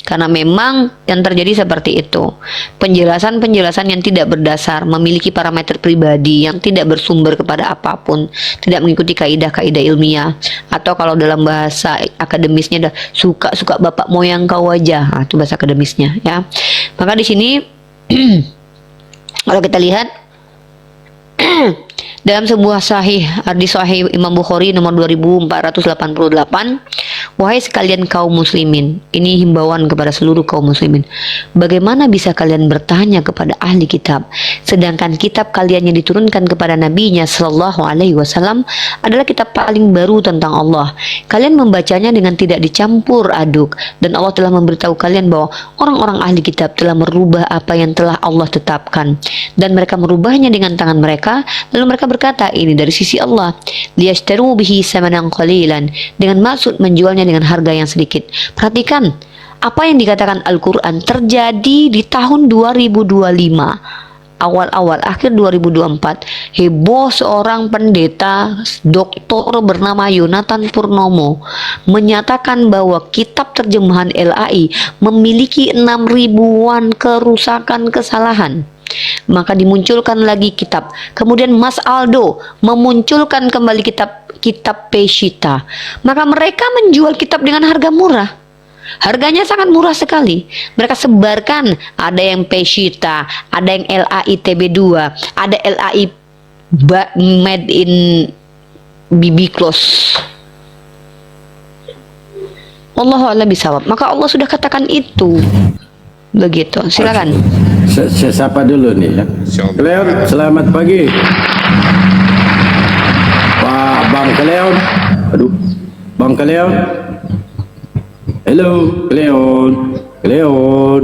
Karena memang yang terjadi seperti itu. Penjelasan-penjelasan yang tidak berdasar, memiliki parameter pribadi yang tidak bersumber kepada apapun, tidak mengikuti kaidah-kaidah ilmiah, atau kalau dalam bahasa akademisnya dah suka-suka bapak moyang kau aja. Nah, itu bahasa akademisnya ya. Maka di sini kalau kita lihat dalam sebuah hadis sahih Imam Bukhari nomor 2488, wahai sekalian kaum muslimin, ini himbauan kepada seluruh kaum muslimin, bagaimana bisa kalian bertanya kepada ahli kitab sedangkan kitab kalian yang diturunkan kepada nabinya sallallahu alaihi wasallam adalah kitab paling baru tentang Allah. Kalian membacanya dengan tidak dicampur aduk, dan Allah telah memberitahu kalian bahwa orang-orang ahli kitab telah merubah apa yang telah Allah tetapkan, dan mereka merubahnya dengan tangan mereka, lalu mereka berkata ini dari sisi Allah, liyashtaru bihi samanan qalilan, dengan maksud menjualnya dengan harga yang sedikit. Perhatikan apa yang dikatakan Al-Quran terjadi di tahun 2025, awal-awal akhir 2024. Heboh seorang pendeta doktor bernama Yonatan Purnomo menyatakan bahwa kitab terjemahan LAI memiliki 6.000-an kerusakan kesalahan. Maka dimunculkan lagi kitab. Kemudian Mas Aldo memunculkan kembali kitab Peshitta. Maka mereka menjual kitab dengan harga murah. Harganya sangat murah sekali. Mereka sebarkan, ada yang Peshitta, ada yang LAI TB2, ada LAI made in BB Close. Allahu a'lam bishawab. Maka Allah sudah katakan itu. Begitu. Silakan. Saya sapa dulu nih ya. Cleon, selamat pagi. Pak Bang Cleon. Aduh. Bang Cleon. Halo, Cleon. Cleon.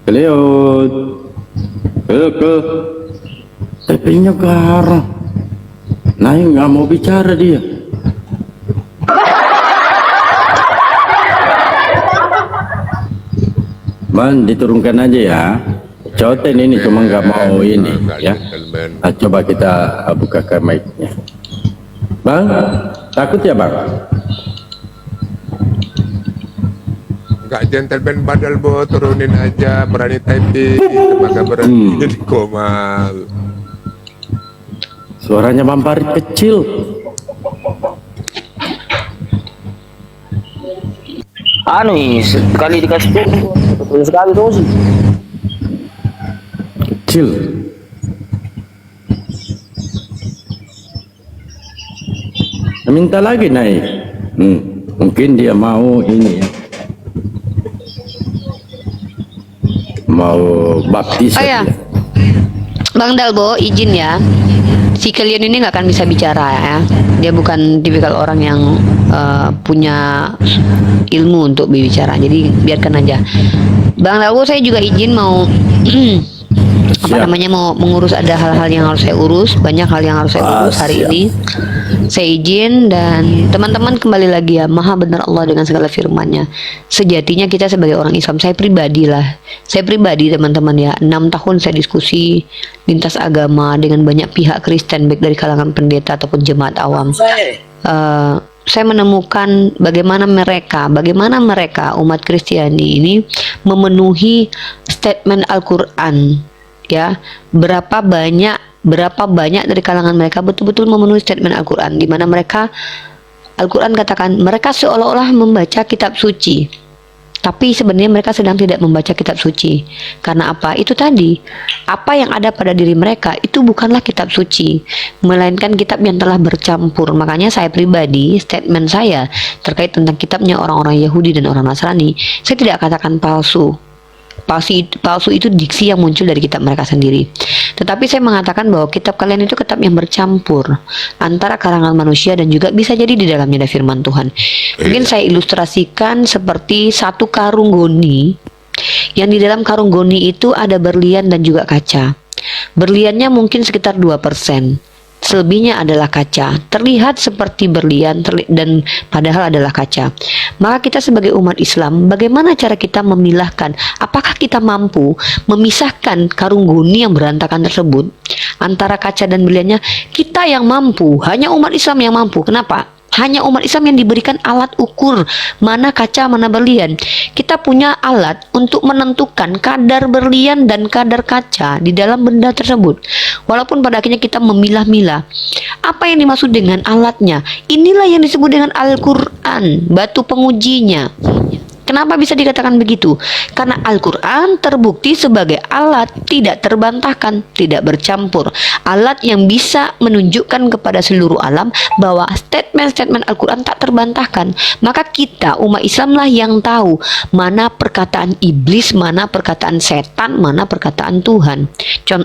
Cleon. Ke. Tapi-nya garang. Nah, nggak mau bicara dia. Man, diturunkan aja ya. Coten ini cuma nggak mau ini ya. Nah, coba kita bukakan mic-nya. Bang, takut ya Bang? Enggak, gentleman badal bo, turunin aja, berani typing, maka berani jadi komal. Suaranya Bang Farid kecil. Anu sekali dikasih betul sekali tuh sih. Kecil. Minta lagi naik. Mungkin dia mau ini ya. Mau baptis. Oh ya, Bang Dalbo izin ya. Si kalian ini nggak akan bisa bicara ya. Dia bukan tipikal orang yang punya ilmu untuk berbicara. Jadi biarkan aja. Bang Rawo, saya juga izin mau mau mengurus, ada hal-hal yang harus saya urus, banyak hal yang harus saya urus hari ini. Saya izin, dan teman-teman kembali lagi ya, maha benar Allah dengan segala firman-Nya. Sejatinya kita sebagai orang Islam, saya pribadi teman-teman ya, 6 tahun saya diskusi lintas agama dengan banyak pihak Kristen, baik dari kalangan pendeta ataupun jemaat awam. Saya menemukan bagaimana mereka umat Kristiani ini memenuhi statement Al-Quran, ya. Berapa banyak dari kalangan mereka betul-betul memenuhi statement Al-Quran, di mana Al-Quran katakan mereka seolah-olah membaca kitab suci, tapi sebenarnya mereka sedang tidak membaca kitab suci. Karena apa? Itu tadi, apa yang ada pada diri mereka itu bukanlah kitab suci, melainkan kitab yang telah bercampur. Makanya saya pribadi, statement saya terkait tentang kitabnya orang-orang Yahudi dan orang Nasrani, saya tidak katakan palsu. Palsu itu diksi yang muncul dari kitab mereka sendiri. Tetapi saya mengatakan bahwa kitab kalian itu kitab yang bercampur antara karangan manusia dan juga bisa jadi di dalamnya ada firman Tuhan. Mungkin saya ilustrasikan seperti satu karung goni, yang di dalam karung goni itu ada berlian dan juga kaca. Berliannya mungkin sekitar 2%. Selebihnya adalah kaca, terlihat seperti berlian dan padahal adalah kaca. Maka kita sebagai umat Islam, bagaimana cara kita memilahkan, apakah kita mampu memisahkan karung goni yang berantakan tersebut antara kaca dan berliannya? Kita yang mampu, hanya umat Islam yang mampu. Kenapa? Hanya umat Islam yang diberikan alat ukur mana kaca, mana berlian. Kita punya alat untuk menentukan kadar berlian dan kadar kaca di dalam benda tersebut. Walaupun pada akhirnya kita memilah-milah. Apa yang dimaksud dengan alatnya? Inilah yang disebut dengan Al-Quran, batu pengujinya. Kenapa bisa dikatakan begitu? Karena Al-Quran terbukti sebagai alat tidak terbantahkan, tidak bercampur. Alat yang bisa menunjukkan kepada seluruh alam bahwa statement-statement Al-Quran tak terbantahkan. Maka kita, umat Islam lah yang tahu mana perkataan iblis, mana perkataan setan, mana perkataan Tuhan.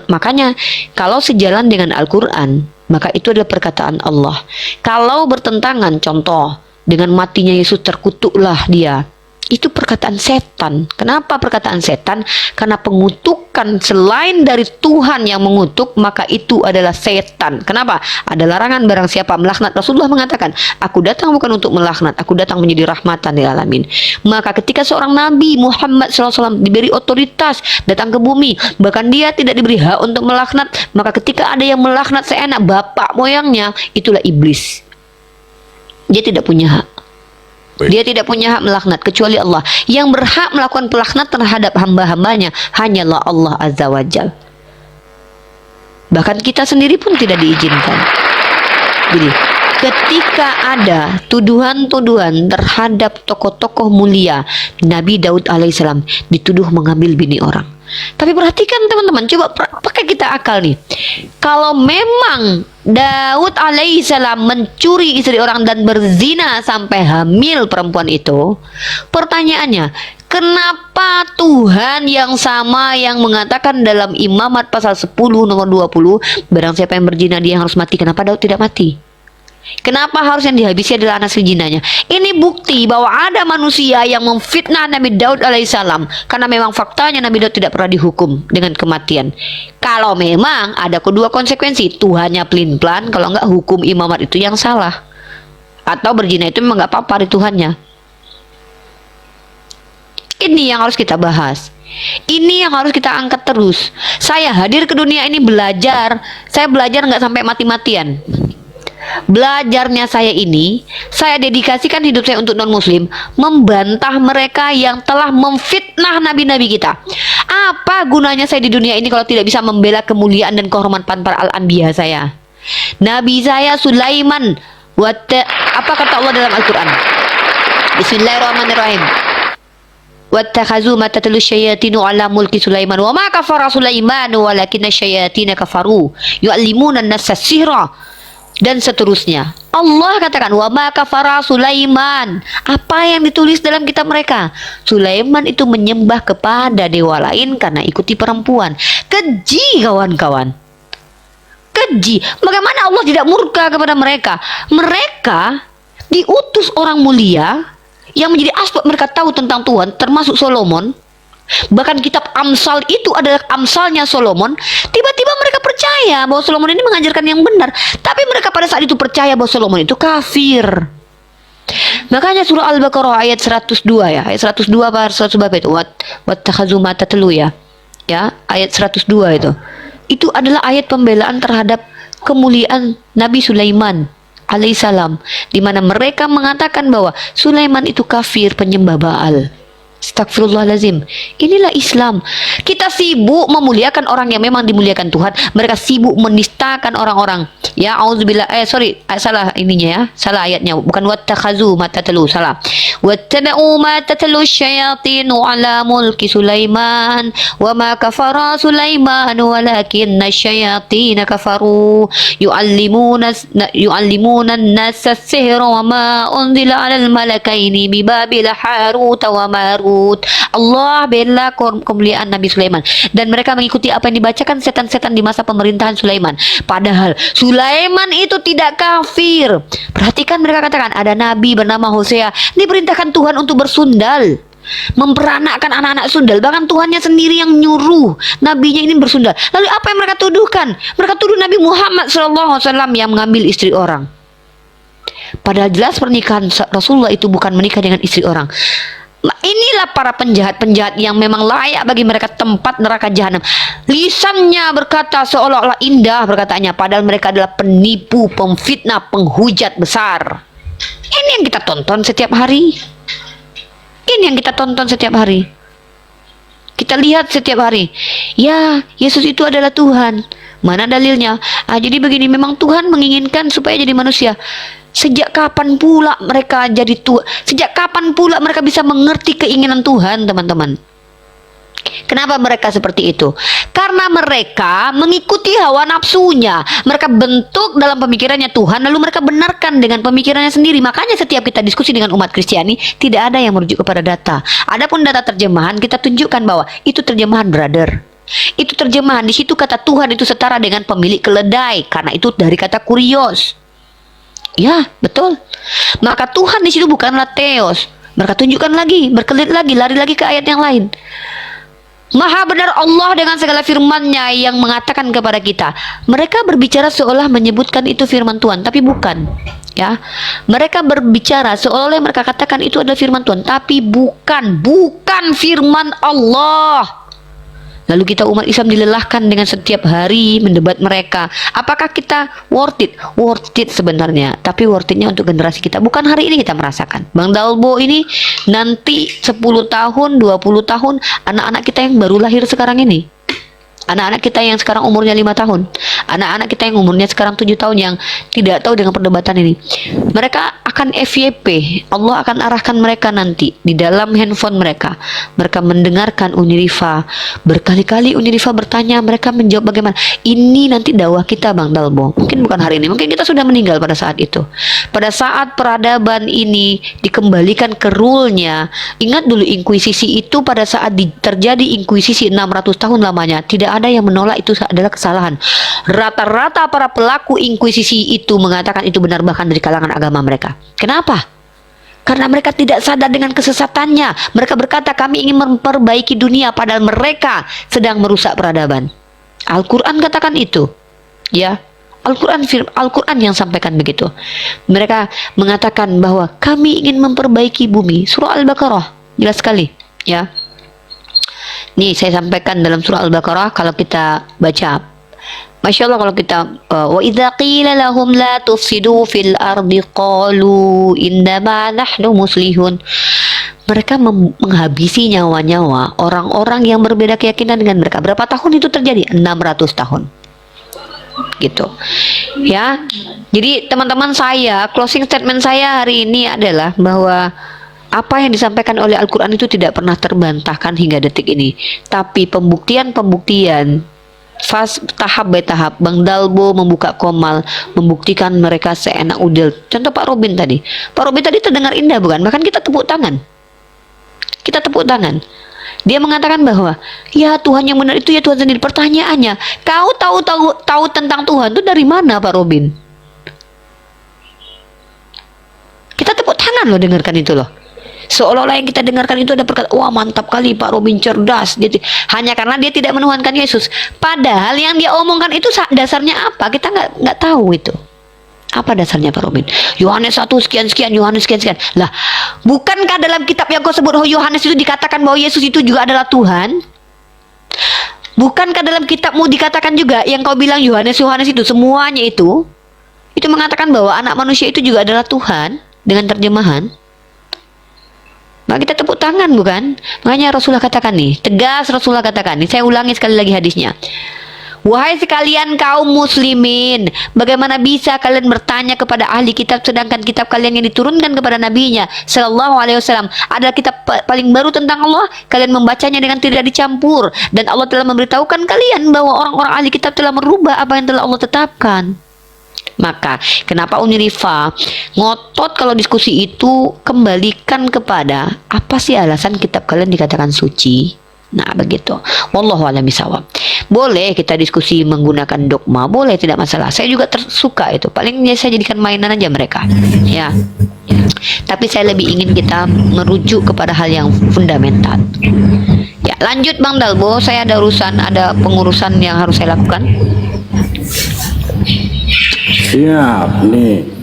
Makanya kalau sejalan dengan Al-Quran, maka itu adalah perkataan Allah. Kalau bertentangan, contoh, dengan matinya Yesus terkutuklah dia, itu perkataan setan. Kenapa perkataan setan? Karena pengutukan selain dari Tuhan yang mengutuk, maka itu adalah setan. Kenapa? Ada larangan barang siapa melaknat. Rasulullah mengatakan, aku datang bukan untuk melaknat, aku datang menjadi rahmatan lil alamin. Maka ketika seorang Nabi Muhammad SAW diberi otoritas datang ke bumi, bahkan dia tidak diberi hak untuk melaknat, maka ketika ada yang melaknat seenak bapak moyangnya, itulah iblis. Dia tidak punya hak. Dia tidak punya hak melaknat kecuali Allah. Yang berhak melakukan pelaknat terhadap hamba-hambanya hanyalah Allah Azza wa Jal. Bahkan kita sendiri pun tidak diizinkan. Jadi ketika ada tuduhan-tuduhan terhadap tokoh-tokoh mulia, Nabi Daud alaihissalam dituduh mengambil bini orang. Tapi perhatikan teman-teman, coba pakai kita akal nih. Kalau memang Daud alaihissalam mencuri istri orang dan berzina sampai hamil perempuan itu, pertanyaannya, kenapa Tuhan yang sama yang mengatakan dalam Imamat pasal 10 nomor 20, barang siapa yang berzina dia harus mati, kenapa Daud tidak mati? Kenapa harus yang dihabisi adalah anak sezinanya? Ini bukti bahwa ada manusia yang memfitnah Nabi Daud alaihissalam, karena memang faktanya Nabi Daud tidak pernah dihukum dengan kematian. Kalau memang ada kedua konsekuensi, Tuhannya pelin-pelan, kalau enggak hukum imamat itu yang salah, atau berzina itu memang enggak apa-apa di Tuhannya. Ini yang harus kita bahas. Ini yang harus kita angkat terus. Saya hadir ke dunia ini belajar. Saya belajar nggak sampai mati-matian. Belajarnya saya ini, saya dedikasikan hidup saya untuk non-muslim, membantah mereka yang telah memfitnah nabi-nabi kita. Apa gunanya saya di dunia ini kalau tidak bisa membela kemuliaan dan kehormatan para al-anbiya saya? Nabi saya Sulaiman, apa kata Allah dalam Al-Quran? Bismillahirrahmanirrahim. Wattakhazu ma tatlu syayatinu ala mulki Sulaiman wa ma kafara Sulaiman walakinna syayatina kafaru yu'allimuna an-nasa sihra, dan seterusnya. Allah katakan wa ma kafara Sulaiman. Apa yang ditulis dalam kitab mereka? Sulaiman itu menyembah kepada dewa lain karena ikuti perempuan. Keji kawan-kawan. keji. Bagaimana Allah tidak murka kepada mereka? Mereka diutus orang mulia yang menjadi asbab mereka tahu tentang Tuhan, termasuk Solomon. Bahkan kitab Amsal itu adalah Amsalnya Solomon. Tiba-tiba mereka percaya bahwa Solomon ini mengajarkan yang benar, tapi mereka pada saat itu percaya bahwa Solomon itu kafir. Makanya surah Al-Baqarah ayat 102 ya, ayat 102 apa 100 berapa itu? Wattakhazu ma tatlu ya. Ya, ayat 102 itu. Itu adalah ayat pembelaan terhadap kemuliaan Nabi Sulaiman alaihissalam, di mana mereka mengatakan bahwa Sulaiman itu kafir, penyembah Baal. Astagfirullahalazim. Inilah Islam. Kita sibuk memuliakan orang yang memang dimuliakan Tuhan. Mereka sibuk menistakan orang-orang. Ya, auzubillah. Salah ininya ya. Salah ayatnya. Bukan wattakhazu ma tatlu, salah. Wattaba'u ma tatlu syayatinu ala mulki Sulaiman wa ma kafara Sulaiman walakinna syayatin kafaru yu'allimuna an-nasa as-sihra wa ma unzila 'alal malakaini bi Babil Harut wa Marut. Allah bela kemuliaan Nabi Sulaiman, dan mereka mengikuti apa yang dibacakan setan-setan di masa pemerintahan Sulaiman. Padahal Sulaiman itu tidak kafir. Perhatikan, mereka katakan ada nabi bernama Hosea diperintahkan Tuhan untuk bersundal, memperanakkan anak-anak sundal. Bahkan Tuhannya sendiri yang nyuruh nabinya ini bersundal. Lalu apa yang mereka tuduhkan? Mereka tuduh Nabi Muhammad SAW yang mengambil istri orang. Padahal jelas pernikahan Rasulullah itu bukan menikah dengan istri orang. Inilah para penjahat-penjahat yang memang layak bagi mereka tempat neraka jahanam. Lisannya berkata seolah-olah indah perkataannya, padahal mereka adalah penipu, pemfitnah, penghujat besar. Ini yang kita tonton setiap hari. Ini yang kita tonton setiap hari. Kita lihat setiap hari. Ya, Yesus itu adalah Tuhan. Mana dalilnya? Jadi begini, memang Tuhan menginginkan supaya jadi manusia. Sejak kapan pula mereka jadi Tuhan? Sejak kapan pula mereka bisa mengerti keinginan Tuhan, teman-teman? Kenapa mereka seperti itu? Karena mereka mengikuti hawa nafsunya. Mereka bentuk dalam pemikirannya Tuhan, lalu mereka benarkan dengan pemikirannya sendiri. Makanya setiap kita diskusi dengan umat Kristiani, tidak ada yang merujuk kepada data. Adapun data terjemahan, kita tunjukkan bahwa itu terjemahan, brother. Itu terjemahan. Di situ kata Tuhan itu setara dengan pemilik keledai, karena itu dari kata kurios. Ya, betul. Maka Tuhan di situ bukanlah Theos. Mereka tunjukkan lagi, berkelit lagi, lari lagi ke ayat yang lain. Maha benar Allah dengan segala firman-Nya yang mengatakan kepada kita. Mereka berbicara seolah menyebutkan itu firman Tuhan, tapi bukan. Ya, mereka berbicara seolah mereka katakan itu adalah firman Tuhan, tapi bukan firman Allah. Lalu kita umat Islam dilelahkan dengan setiap hari mendebat mereka. Apakah kita worth it? Worth it sebenarnya, tapi worth itnya untuk generasi kita. Bukan hari ini kita merasakan. Bang Dalbo ini nanti 10 tahun, 20 tahun, anak-anak kita yang baru lahir sekarang ini. Anak-anak kita yang sekarang umurnya 5 tahun. Anak-anak kita yang umurnya sekarang 7 tahun yang tidak tahu dengan perdebatan ini. Mereka akan FYP. Allah akan arahkan mereka nanti di dalam handphone mereka. Mereka mendengarkan Unirifa. Berkali-kali Unirifa bertanya, mereka menjawab bagaimana. Ini nanti dakwah kita, Bang Dalbo. Mungkin bukan hari ini. Mungkin kita sudah meninggal pada saat itu. Pada saat peradaban ini dikembalikan ke rule-nya. Ingat dulu inkuisisi itu pada saat terjadi inkuisisi 600 tahun lamanya. Tidak ada yang menolak itu adalah kesalahan. Rata-rata para pelaku inkuisisi itu mengatakan itu benar, bahkan dari kalangan agama mereka. Kenapa? Karena mereka tidak sadar dengan kesesatannya. Mereka berkata kami ingin memperbaiki dunia, padahal mereka sedang merusak peradaban. Al-Quran katakan itu. Ya, Al-Quran yang sampaikan begitu. Mereka mengatakan bahwa kami ingin memperbaiki bumi. Surah Al-Baqarah jelas sekali. Ya, nih saya sampaikan dalam surah Al-Baqarah, kalau kita baca, Masya Allah, kalau kita wa idza qila lahum la tufsidu fil ardi qalu innama nahnu muslihun. Mereka menghabisi nyawa-nyawa orang-orang yang berbeda keyakinan dengan mereka. Berapa tahun itu terjadi? 600 tahun. Gitu. Ya. Jadi teman-teman saya, closing statement saya hari ini adalah bahwa apa yang disampaikan oleh Al-Quran itu tidak pernah terbantahkan hingga detik ini. Tapi pembuktian tahap by tahap, Bang Dalbo membuka Komal, membuktikan mereka seenak udel. Contoh Pak Robin tadi. Pak Robin tadi terdengar indah bukan? Bahkan kita tepuk tangan. Kita tepuk tangan. Dia mengatakan bahwa ya Tuhan yang benar itu ya Tuhan sendiri. Pertanyaannya, kau tahu tentang Tuhan itu dari mana, Pak Robin? Kita tepuk tangan loh dengarkan itu loh. Seolah-olah yang kita dengarkan itu ada perkataan, wah mantap kali Pak Robin cerdas. Hanya karena dia tidak menuhankan Yesus. Padahal yang dia omongkan itu dasarnya apa? Kita nggak tahu itu. Apa dasarnya Pak Robin? Yohanes 1 sekian-sekian, Yohanes sekian-sekian. Lah, bukankah dalam kitab yang kau sebut Yohanes itu dikatakan bahwa Yesus itu juga adalah Tuhan? Bukankah dalam kitabmu dikatakan juga yang kau bilang Yohanes itu semuanya itu mengatakan bahwa anak manusia itu juga adalah Tuhan dengan terjemahan? Maka kita tepuk tangan, bukan? Makanya Rasulullah katakan nih, tegas Rasulullah katakan nih, saya ulangi sekali lagi hadisnya. Wahai sekalian kaum muslimin, bagaimana bisa kalian bertanya kepada ahli kitab sedangkan kitab kalian yang diturunkan kepada nabinya sallallahu alaihi wasallam adalah kitab paling baru tentang Allah. Kalian membacanya dengan tidak dicampur dan Allah telah memberitahukan kalian bahwa orang-orang ahli kitab telah merubah apa yang telah Allah tetapkan. Maka kenapa Unirifa ngotot kalau diskusi itu kembalikan kepada apa sih alasan kitab kalian dikatakan suci? Nah begitu. Wallahu a'lam bishawab. Boleh kita diskusi menggunakan dogma, boleh, tidak masalah. Saya juga tersuka itu. Paling saya jadikan mainan aja mereka. Ya. Tapi saya lebih ingin kita merujuk kepada hal yang fundamental. Ya, lanjut Bang Dalbo. Saya ada urusan, ada pengurusan yang harus saya lakukan. Siap nih.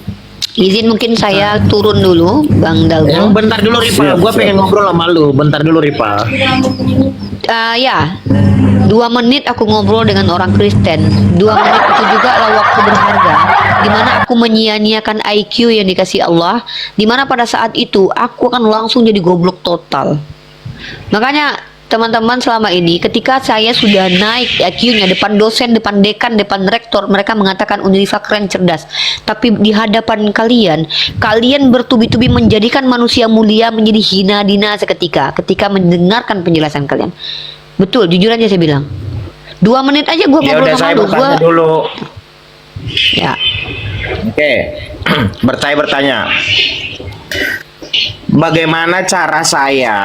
Izin mungkin saya turun dulu, Bang Dalbo. Bentar dulu Ripa, gue pengen ngobrol sama lu. Bentar dulu Ripa. Ya, 2 menit aku ngobrol dengan orang Kristen. 2 menit itu juga adalah waktu berharga, dimana aku menyia-nyiakan IQ yang dikasih Allah, dimana pada saat itu aku akan langsung jadi goblok total. Makanya teman-teman selama ini ketika saya sudah naik IQ-nya depan dosen, depan dekan, depan rektor, mereka mengatakan Unirifa keren, cerdas. Tapi di hadapan kalian bertubi-tubi menjadikan manusia mulia menjadi hina dina seketika ketika mendengarkan penjelasan kalian. Betul, jujur aja saya bilang. 2 menit aja gue ngobrol sama lu. Dulu. Ya. Oke. Bertanya. Bagaimana cara saya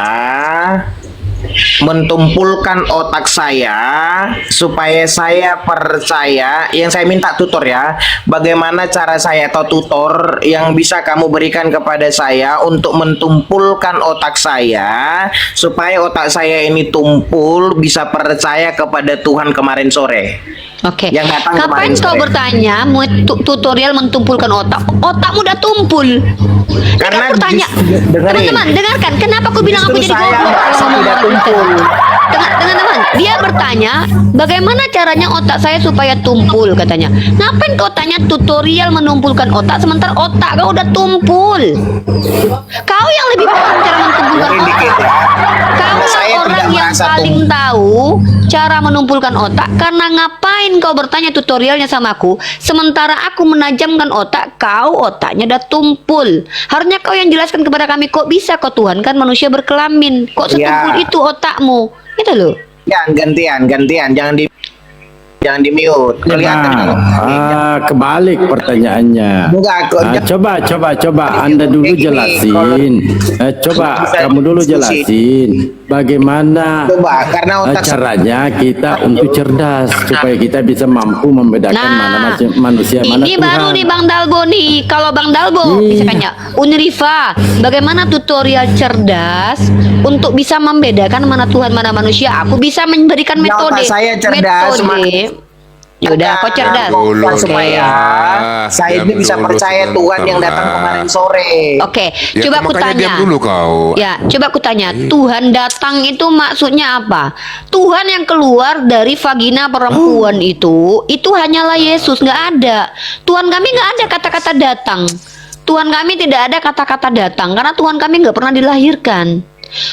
mentumpulkan otak saya supaya saya percaya, yang saya minta tutor ya, bagaimana cara saya atau tutor yang bisa kamu berikan kepada saya untuk mentumpulkan otak saya supaya otak saya ini tumpul bisa percaya kepada Tuhan kemarin sore. Oke. Yang datang Kapan kemarin kau sore. bertanya mau tutorial mentumpulkan otak? Otakmu udah tumpul. Karena bertanya, dengerin. teman-teman dengarkan. Kenapa aku bilang aku Justru jadi saya goblok? merasa tidak tumpul. Teman-teman, dia bertanya, bagaimana caranya otak saya supaya tumpul katanya. Ngapain kau tanya tutorial menumpulkan otak sementara otak kau udah tumpul? Kau yang lebih paham cara mentumpulkan Dengerin otak. dikit ya. Kamu Saya orang tidak yang merasa paling tahu cara menumpulkan otak. Karena ngapain kau bertanya tutorialnya sama aku, sementara aku menajamkan otak, kau otaknya udah tumpul. Harusnya kau yang jelaskan kepada kami, kok bisa kau Tuhan kan manusia berkelamin, kok setumpul Ya. itu otakmu, itu loh. Ya, gantian, jangan di mute. Kelihatan kalau Kebalik pertanyaannya. Enggak, Coba Anda dulu Kayak gini, jelasin. Coba bisa kamu dulu diskusi. jelasin bagaimana Coba, karena otak caranya kita untuk cerdas supaya kita bisa mampu membedakan mana manusia mana ini Tuhan. baru nih Bang Dalbo nih. Kalau Bang Dalbo Iya. bisa tanya Unirifa, bagaimana tutorial cerdas untuk bisa membedakan mana Tuhan mana manusia? Aku bisa memberikan Ya, metode. otak saya cerdas, Yaudah, kok cerdas? Dulu, supaya saya diam ini bisa dulu percaya Tuhan yang datang sebentar. kemarin sore. Oke, Ya, coba aku makanya tanya. diam dulu kau. Ya, coba aku tanya, Tuhan datang itu maksudnya apa? Tuhan yang keluar dari vagina perempuan itu hanyalah Yesus, nggak ada. Tuhan kami nggak ada kata-kata datang. Tuhan kami tidak ada kata-kata datang karena Tuhan kami nggak pernah dilahirkan.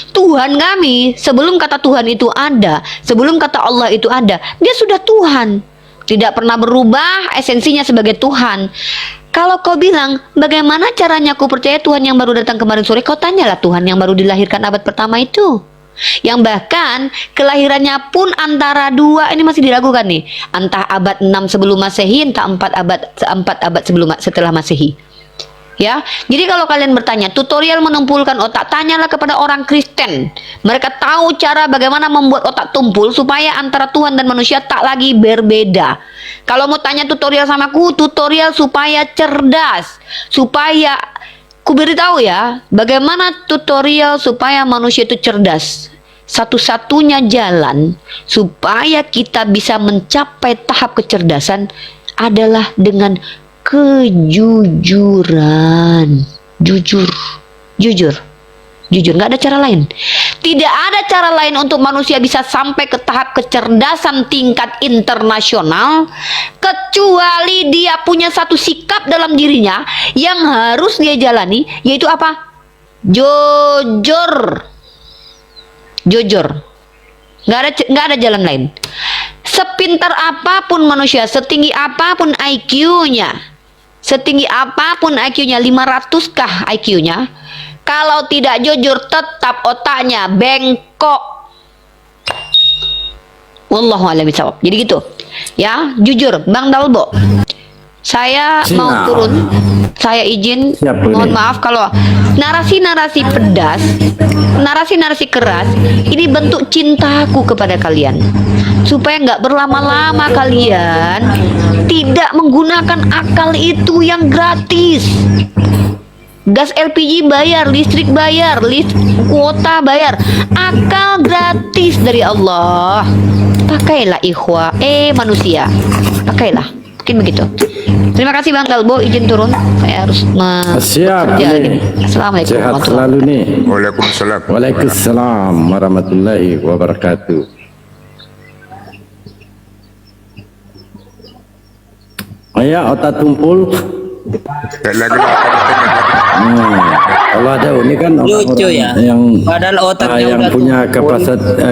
Tuhan kami sebelum kata Tuhan itu ada, sebelum kata Allah itu ada, dia sudah Tuhan. Tidak pernah berubah esensinya sebagai Tuhan. Kalau kau bilang, bagaimana caranya aku percaya Tuhan yang baru datang kemarin sore? Kau tanyalah Tuhan yang baru dilahirkan abad pertama itu. Yang bahkan kelahirannya pun antara 2, ini masih diragukan nih. Entah abad 6 sebelum Masehi, entah 4 abad setelah Masehi. Ya, jadi kalau kalian bertanya, tutorial menumpulkan otak, tanyalah kepada orang Kristen. Mereka tahu cara bagaimana membuat otak tumpul supaya antara Tuhan dan manusia tak lagi berbeda. Kalau mau tanya tutorial sama aku, tutorial supaya cerdas, supaya ku beritahu ya, bagaimana tutorial supaya manusia itu cerdas. Satu-satunya jalan supaya kita bisa mencapai tahap kecerdasan adalah dengan kejujuran. Jujur, nggak ada cara lain. Tidak ada cara lain untuk manusia bisa sampai ke tahap kecerdasan tingkat internasional kecuali dia punya satu sikap dalam dirinya yang harus dia jalani, yaitu apa? Jujur. Nggak ada jalan lain. Sepintar apapun manusia, setinggi apapun IQ-nya, 500 kah IQ-nya, kalau tidak jujur tetap otaknya bengkok. Wallahu a'lam bishawab. Jadi gitu ya, jujur Bang Dalbo, saya mau turun, saya izin, mohon maaf kalau narasi-narasi pedas, narasi-narasi keras, ini bentuk cintaku kepada kalian, supaya nggak berlama-lama kalian tidak menggunakan akal itu yang gratis. Gas LPG bayar, listrik bayar, kuota bayar, akal gratis dari Allah. Pakailah ikhwah, manusia, pakailah. Mungkin begitu. Terima kasih Bang Dalbo, izin turun. Saya harus Siap. Assalamualaikum Sehat selalu nih. Waalaikumsalam. Waalaikumsalam warahmatullahi wabarakatuh. Ya, otak tumpul. Kalau ada ini kan Lucu ya. yang Padahal otaknya yang udah punya tumpul.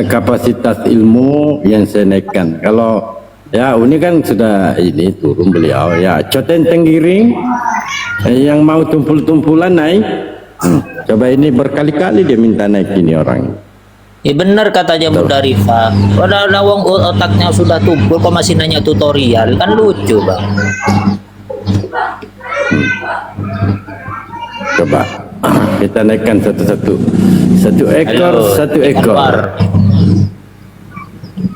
kapasitas ilmu yang saya naikkan. Kalau ya ini kan sudah ini turun beliau ya, Coten Tenggiring yang mau tumpul-tumpulan naik. Coba ini berkali-kali dia minta naik ini orang. Ya benar katanya Bunda Rifa. Padahal lawang otaknya sudah tumpul kok masih nanya tutorial, kan lucu Bang. Coba kita naikkan satu-satu. Satu ekor, Halo, satu ekor.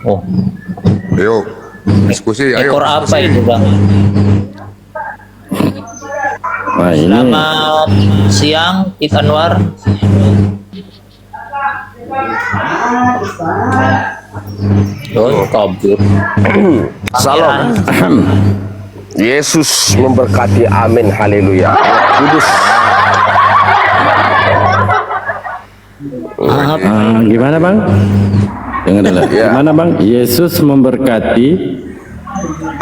Oh, Ayo, diskusi, ayo. ekor apa itu Bang? Wah, ini Selamat siang Ik Anwar. Oh, kabur. Salam. Yesus memberkati, amin, haleluya. Kudus. Gimana Bang? Dengar dulu. Gimana Bang? Yesus memberkati.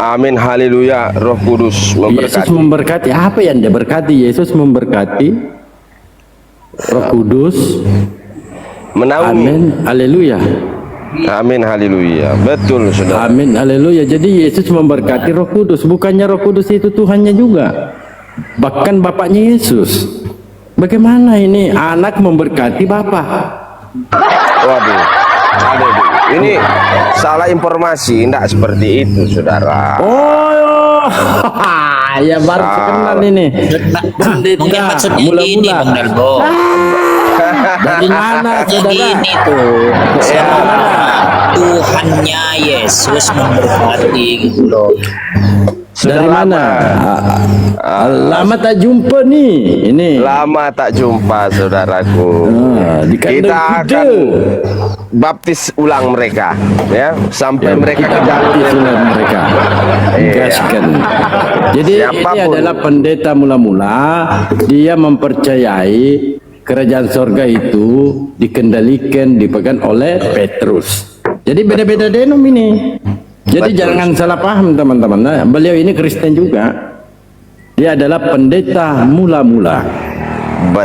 Amin, haleluya. Roh Kudus Yesus memberkati. memberkati. Apa yang dia berkati? Yesus memberkati. Roh Kudus. Menaungi. Amin, haleluya. Amin, haleluya. Betul, saudara. Amin, haleluya. Jadi Yesus memberkati Roh Kudus. Bukannya Roh Kudus itu Tuhannya juga, bahkan Bapaknya Yesus. Bagaimana ini anak memberkati Bapak? Waduh. Aduh. Ini salah informasi, tidak seperti itu, saudara. Oh, ya baru kenal ini. Mungkin maksudnya ini Bang Dalbo. Dari mana saudara? Ini tuh Tuhannya Yesus memberkati gitu loh. Dari mana? Lama tak jumpa nih. Ini. Lama tak jumpa, saudaraku. Di kandang Kita kuda. akan baptis ulang mereka, ya, sampai mereka ke dalam. Baptis ulang mereka. Gaskan. Jadi ini Siapapun. adalah pendeta mula-mula, dia mempercayai kerajaan sorga itu dikendalikan, dipegang oleh Petrus. Jadi beda-beda denom ini. Jadi Betul. jangan salah paham teman-teman. Nah, beliau ini Kristen juga. Dia adalah pendeta mula-mula.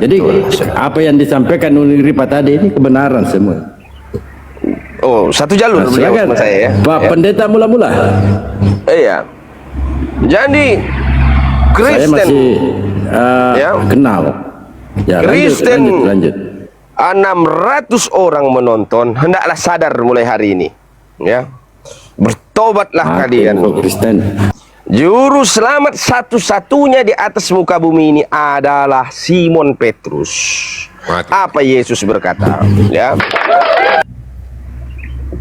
Jadi Betul. apa yang disampaikan oleh Rifa tadi ini kebenaran semua. Oh, satu jalur Nah, beliau silakan. sama saya, ya. Pak Ya. pendeta mula-mula. Iya. Jadi Saya Kristen, masih Ya. kenal. Ya, Kristen. lanjut. 600 orang menonton, hendaklah sadar mulai hari ini, ya. Bertobatlah kalian. Kristen. Juru selamat satu-satunya di atas muka bumi ini adalah Simon Petrus. Apa Yesus berkata? Ya.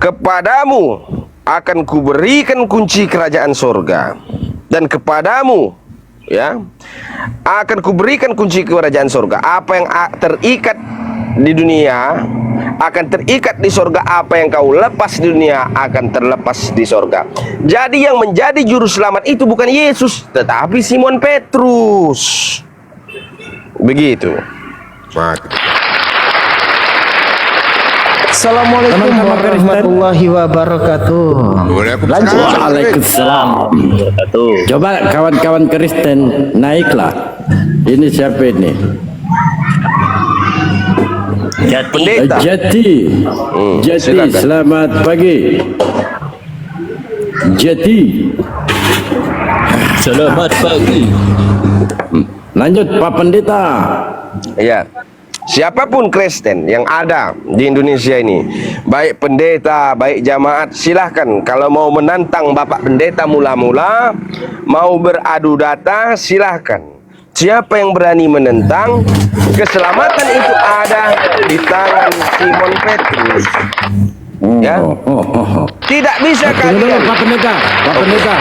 Kepadamu akan kuberikan kunci kerajaan sorga, dan kepadamu, ya, akan kuberikan kunci kerajaan sorga. Apa yang terikat di dunia akan terikat di sorga, apa yang kau lepas di dunia akan terlepas di sorga. Jadi yang menjadi juru selamat itu bukan Yesus, tetapi Simon Petrus. Begitu. Assalamualaikum warahmatullahi wabarakatuh. Lanjut. Waalaikumsalam. Coba kawan-kawan Kristen naiklah. Ini siapa ini? Pendeta. Jati. Jati, silakan. selamat pagi. Jati. Selamat pagi. Lanjut Pak Pendeta. Ya. Siapapun Kristen yang ada di Indonesia ini, baik pendeta, baik jamaat, silahkan. Kalau mau menantang Bapak Pendeta mula-mula, mau beradu data, silahkan. Siapa yang berani menentang, keselamatan itu ada di tangan Simon Petrus. Ya, tidak bisa Tunggu dulu kalian. Pak Pendeta,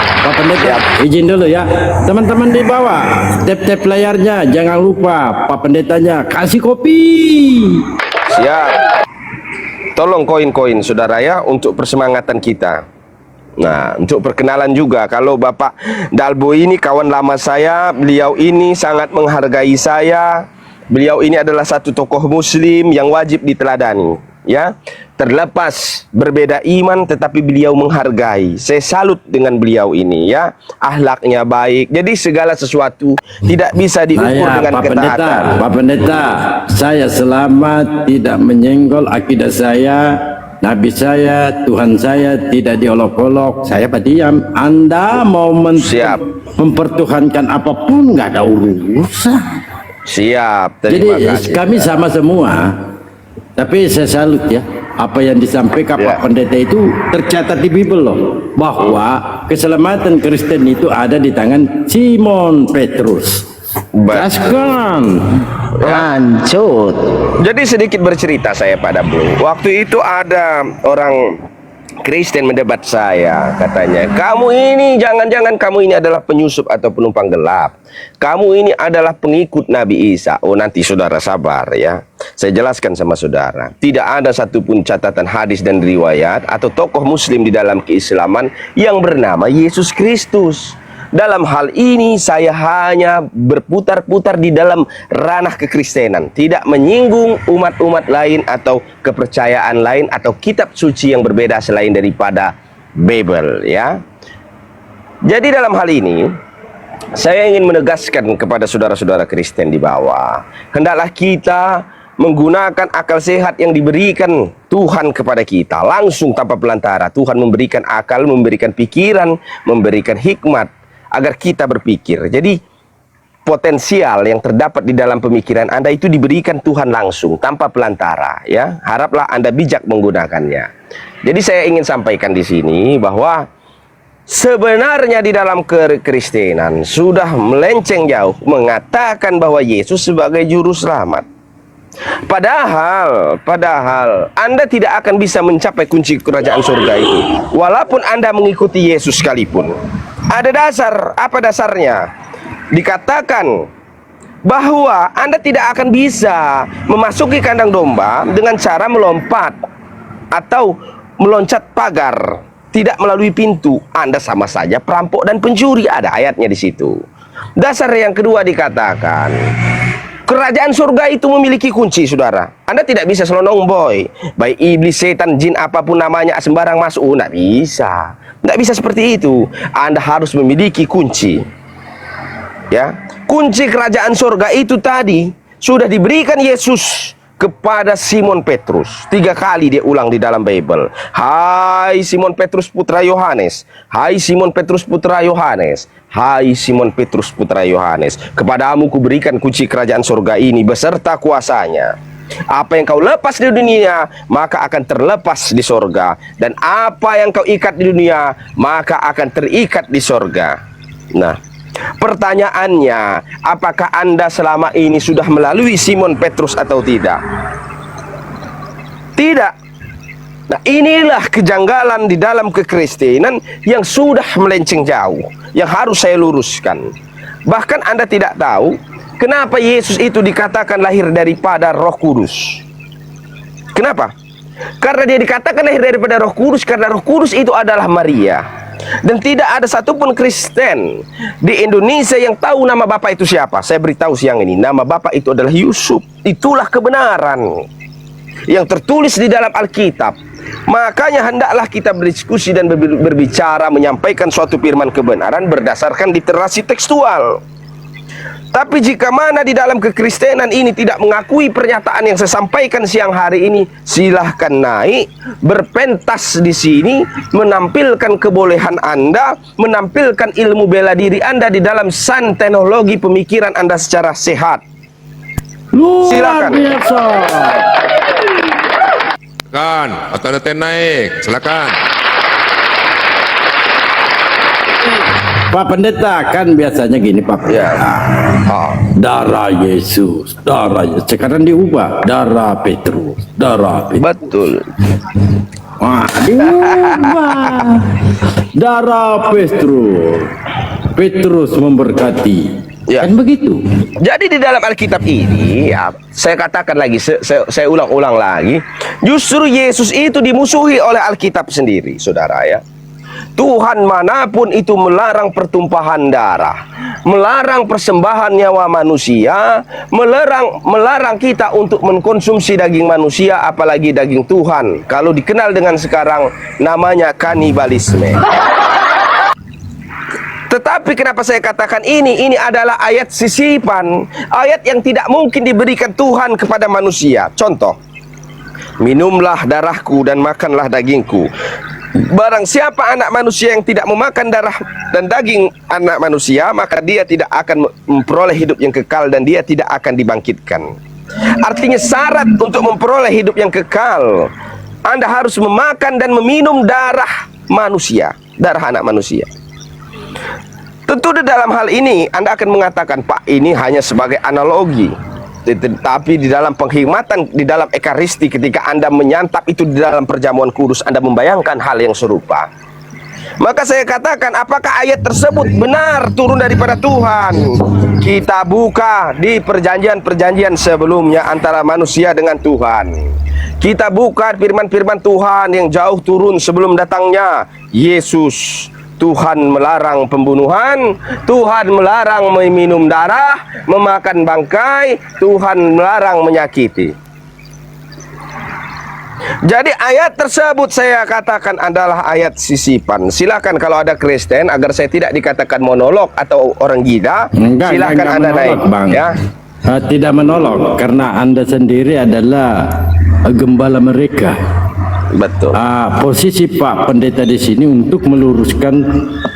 Pak Pendeta, izin dulu ya. Teman-teman di bawah, tap-tap layarnya, jangan lupa Pak Pendetanya kasih kopi. Siap. Tolong koin-koin saudara ya, untuk persemangatan kita. Nah, untuk perkenalan juga, kalau Bapak Dalbo ini kawan lama saya, beliau ini sangat menghargai saya. Beliau ini adalah satu tokoh muslim yang wajib diteladani, ya. Terlepas berbeda iman tetapi beliau menghargai. Saya salut dengan beliau ini, ya. Akhlaknya baik. Jadi segala sesuatu tidak bisa diukur dengan Pak ketaatan. Pendeta, Pak Pendeta, saya selamat tidak menyenggol akidah saya, Nabi saya, Tuhan saya tidak diolok-olok. Saya diam. Anda mau mempertuhankan apapun nggak ada urusan. Siap. Jadi Terima kasih. kami sama semua. Tapi saya salut ya, apa yang disampaikan Pak Pendeta itu tercatat di Bible loh, bahwa keselamatan Kristen itu ada di tangan Simon Petrus. Gaskan. Lanjut. Jadi sedikit bercerita saya pada Blue. Waktu itu ada orang Kristen mendebat saya, katanya, kamu ini jangan-jangan kamu ini adalah penyusup atau penumpang gelap. Kamu ini adalah pengikut Nabi Isa. Oh, nanti saudara sabar ya. Saya jelaskan sama saudara. Tidak ada satupun catatan hadis dan riwayat atau tokoh muslim di dalam keislaman yang bernama Yesus Kristus. Dalam hal ini saya hanya berputar-putar di dalam ranah kekristenan, tidak menyinggung umat-umat lain atau kepercayaan lain atau kitab suci yang berbeda selain daripada Bible, ya. Jadi dalam hal ini saya ingin menegaskan kepada saudara-saudara Kristen di bawah, hendaklah kita menggunakan akal sehat yang diberikan Tuhan kepada kita langsung tanpa pelantara. Tuhan memberikan akal, memberikan pikiran, memberikan hikmat agar kita berpikir. Jadi potensial yang terdapat di dalam pemikiran Anda itu diberikan Tuhan langsung tanpa pelantara, ya. Haraplah Anda bijak menggunakannya. Jadi saya ingin sampaikan di sini bahwa sebenarnya di dalam kekristenan sudah melenceng jauh mengatakan bahwa Yesus sebagai juru selamat. Padahal Anda tidak akan bisa mencapai kunci kerajaan surga itu walaupun Anda mengikuti Yesus sekalipun. Ada dasar. Apa dasarnya? Dikatakan bahwa Anda tidak akan bisa memasuki kandang domba dengan cara melompat atau meloncat pagar, tidak melalui pintu. Anda sama saja perampok dan pencuri. Ada ayatnya di situ. Dasar yang kedua dikatakan, kerajaan surga itu memiliki kunci, saudara. Anda tidak bisa selonong boy, baik iblis, setan, jin, apapun namanya, sembarang masuk. Tidak bisa. Tidak bisa seperti itu. Anda harus memiliki kunci. Ya, kunci kerajaan surga itu tadi sudah diberikan Yesus kepada Simon Petrus. 3 kali dia ulang di dalam Bible. Hai Simon Petrus putra Yohanes. Hai Simon Petrus putra Yohanes. Hai Simon Petrus putra Yohanes. Kepadamu kuberikan kunci kerajaan surga ini beserta kuasanya. Apa yang kau lepas di dunia, maka akan terlepas di sorga. Dan apa yang kau ikat di dunia, maka akan terikat di sorga. Nah, pertanyaannya, apakah Anda selama ini sudah melalui Simon Petrus atau tidak? Tidak. Nah, inilah kejanggalan di dalam kekristenan yang sudah melenceng jauh, yang harus saya luruskan. Bahkan Anda tidak tahu kenapa Yesus itu dikatakan lahir daripada Roh Kudus. Kenapa? Karena dia dikatakan lahir daripada Roh Kudus karena Roh Kudus itu adalah Maria. Dan tidak ada satupun Kristen di Indonesia yang tahu nama Bapak itu siapa. Saya beritahu siang ini, nama Bapak itu adalah Yusuf. Itulah kebenaran yang tertulis di dalam Alkitab. Makanya hendaklah kita berdiskusi dan berbicara, menyampaikan suatu firman kebenaran berdasarkan literasi tekstual. Tapi jika mana di dalam kekristenan ini tidak mengakui pernyataan yang saya sampaikan siang hari ini, silahkan naik, berpentas di sini, menampilkan kebolehan Anda, menampilkan ilmu bela diri Anda di dalam teknologi pemikiran Anda secara sehat. Silakan. Silakan, atau ada naik, silakan. Pak Pendeta, kan biasanya gini Pak Pendeta. Darah Yesus, sekarang diubah darah Petrus, Betul. Wah, diubah darah Petrus memberkati. Ya. Kan begitu. Jadi di dalam Alkitab ini, ya, saya katakan lagi, saya ulang-ulang lagi, justru Yesus itu dimusuhi oleh Alkitab sendiri, saudara ya. Tuhan manapun itu melarang pertumpahan darah, melarang persembahan nyawa manusia, melarang kita untuk mengkonsumsi daging manusia, apalagi daging Tuhan. Kalau dikenal dengan sekarang namanya kanibalisme. Tetapi kenapa saya katakan ini adalah ayat sisipan, ayat yang tidak mungkin diberikan Tuhan kepada manusia. Contoh, minumlah darahku dan makanlah dagingku. Barang siapa anak manusia yang tidak memakan darah dan daging anak manusia, maka dia tidak akan memperoleh hidup yang kekal dan dia tidak akan dibangkitkan. Artinya syarat untuk memperoleh hidup yang kekal, Anda harus memakan dan meminum darah manusia, darah anak manusia. Tentu di dalam hal ini Anda akan mengatakan, Pak, ini hanya sebagai analogi. Tetapi di dalam penghikmatan, di dalam ekaristi, ketika Anda menyantap itu di dalam perjamuan kudus, Anda membayangkan hal yang serupa. Maka saya katakan, apakah ayat tersebut benar turun daripada Tuhan? Kita buka di perjanjian-perjanjian sebelumnya antara manusia dengan Tuhan. Kita buka firman-firman Tuhan yang jauh turun sebelum datangnya Yesus. Tuhan melarang pembunuhan, Tuhan melarang meminum darah, memakan bangkai, Tuhan melarang menyakiti. Jadi ayat tersebut saya katakan adalah ayat sisipan. Silakan kalau ada Kristen, agar saya tidak dikatakan monolog atau orang gila, silakan Anda naik, Bang. ya. Tidak menolak karena Anda sendiri adalah gembala mereka. Betul. Posisi Pak Pendeta di sini untuk meluruskan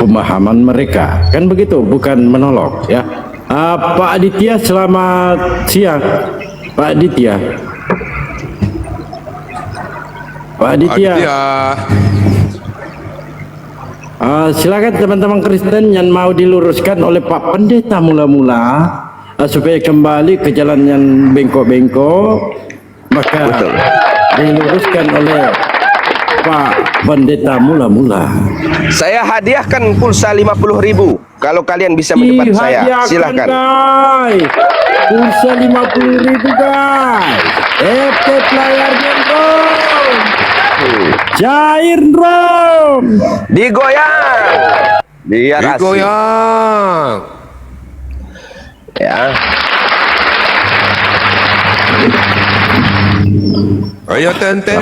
pemahaman mereka, kan begitu, bukan menolak ya. Pak Aditya, selamat siang. Pak Aditya. Silakan teman-teman Kristen yang mau diluruskan oleh Pak Pendeta mula-mula supaya kembali ke jalan yang bengkok-bengkok, maka diluruskan oleh Pak Pendeta mula-mula. Saya hadiahkan pulsa 50.000 kalau kalian bisa mendebat saya. Silakan. Guys. Pulsa 50.000 guys. Efek layarnya dong. Cair dong. Digoyang. Biar asik. Digoyang. Ya. Ayo tenten.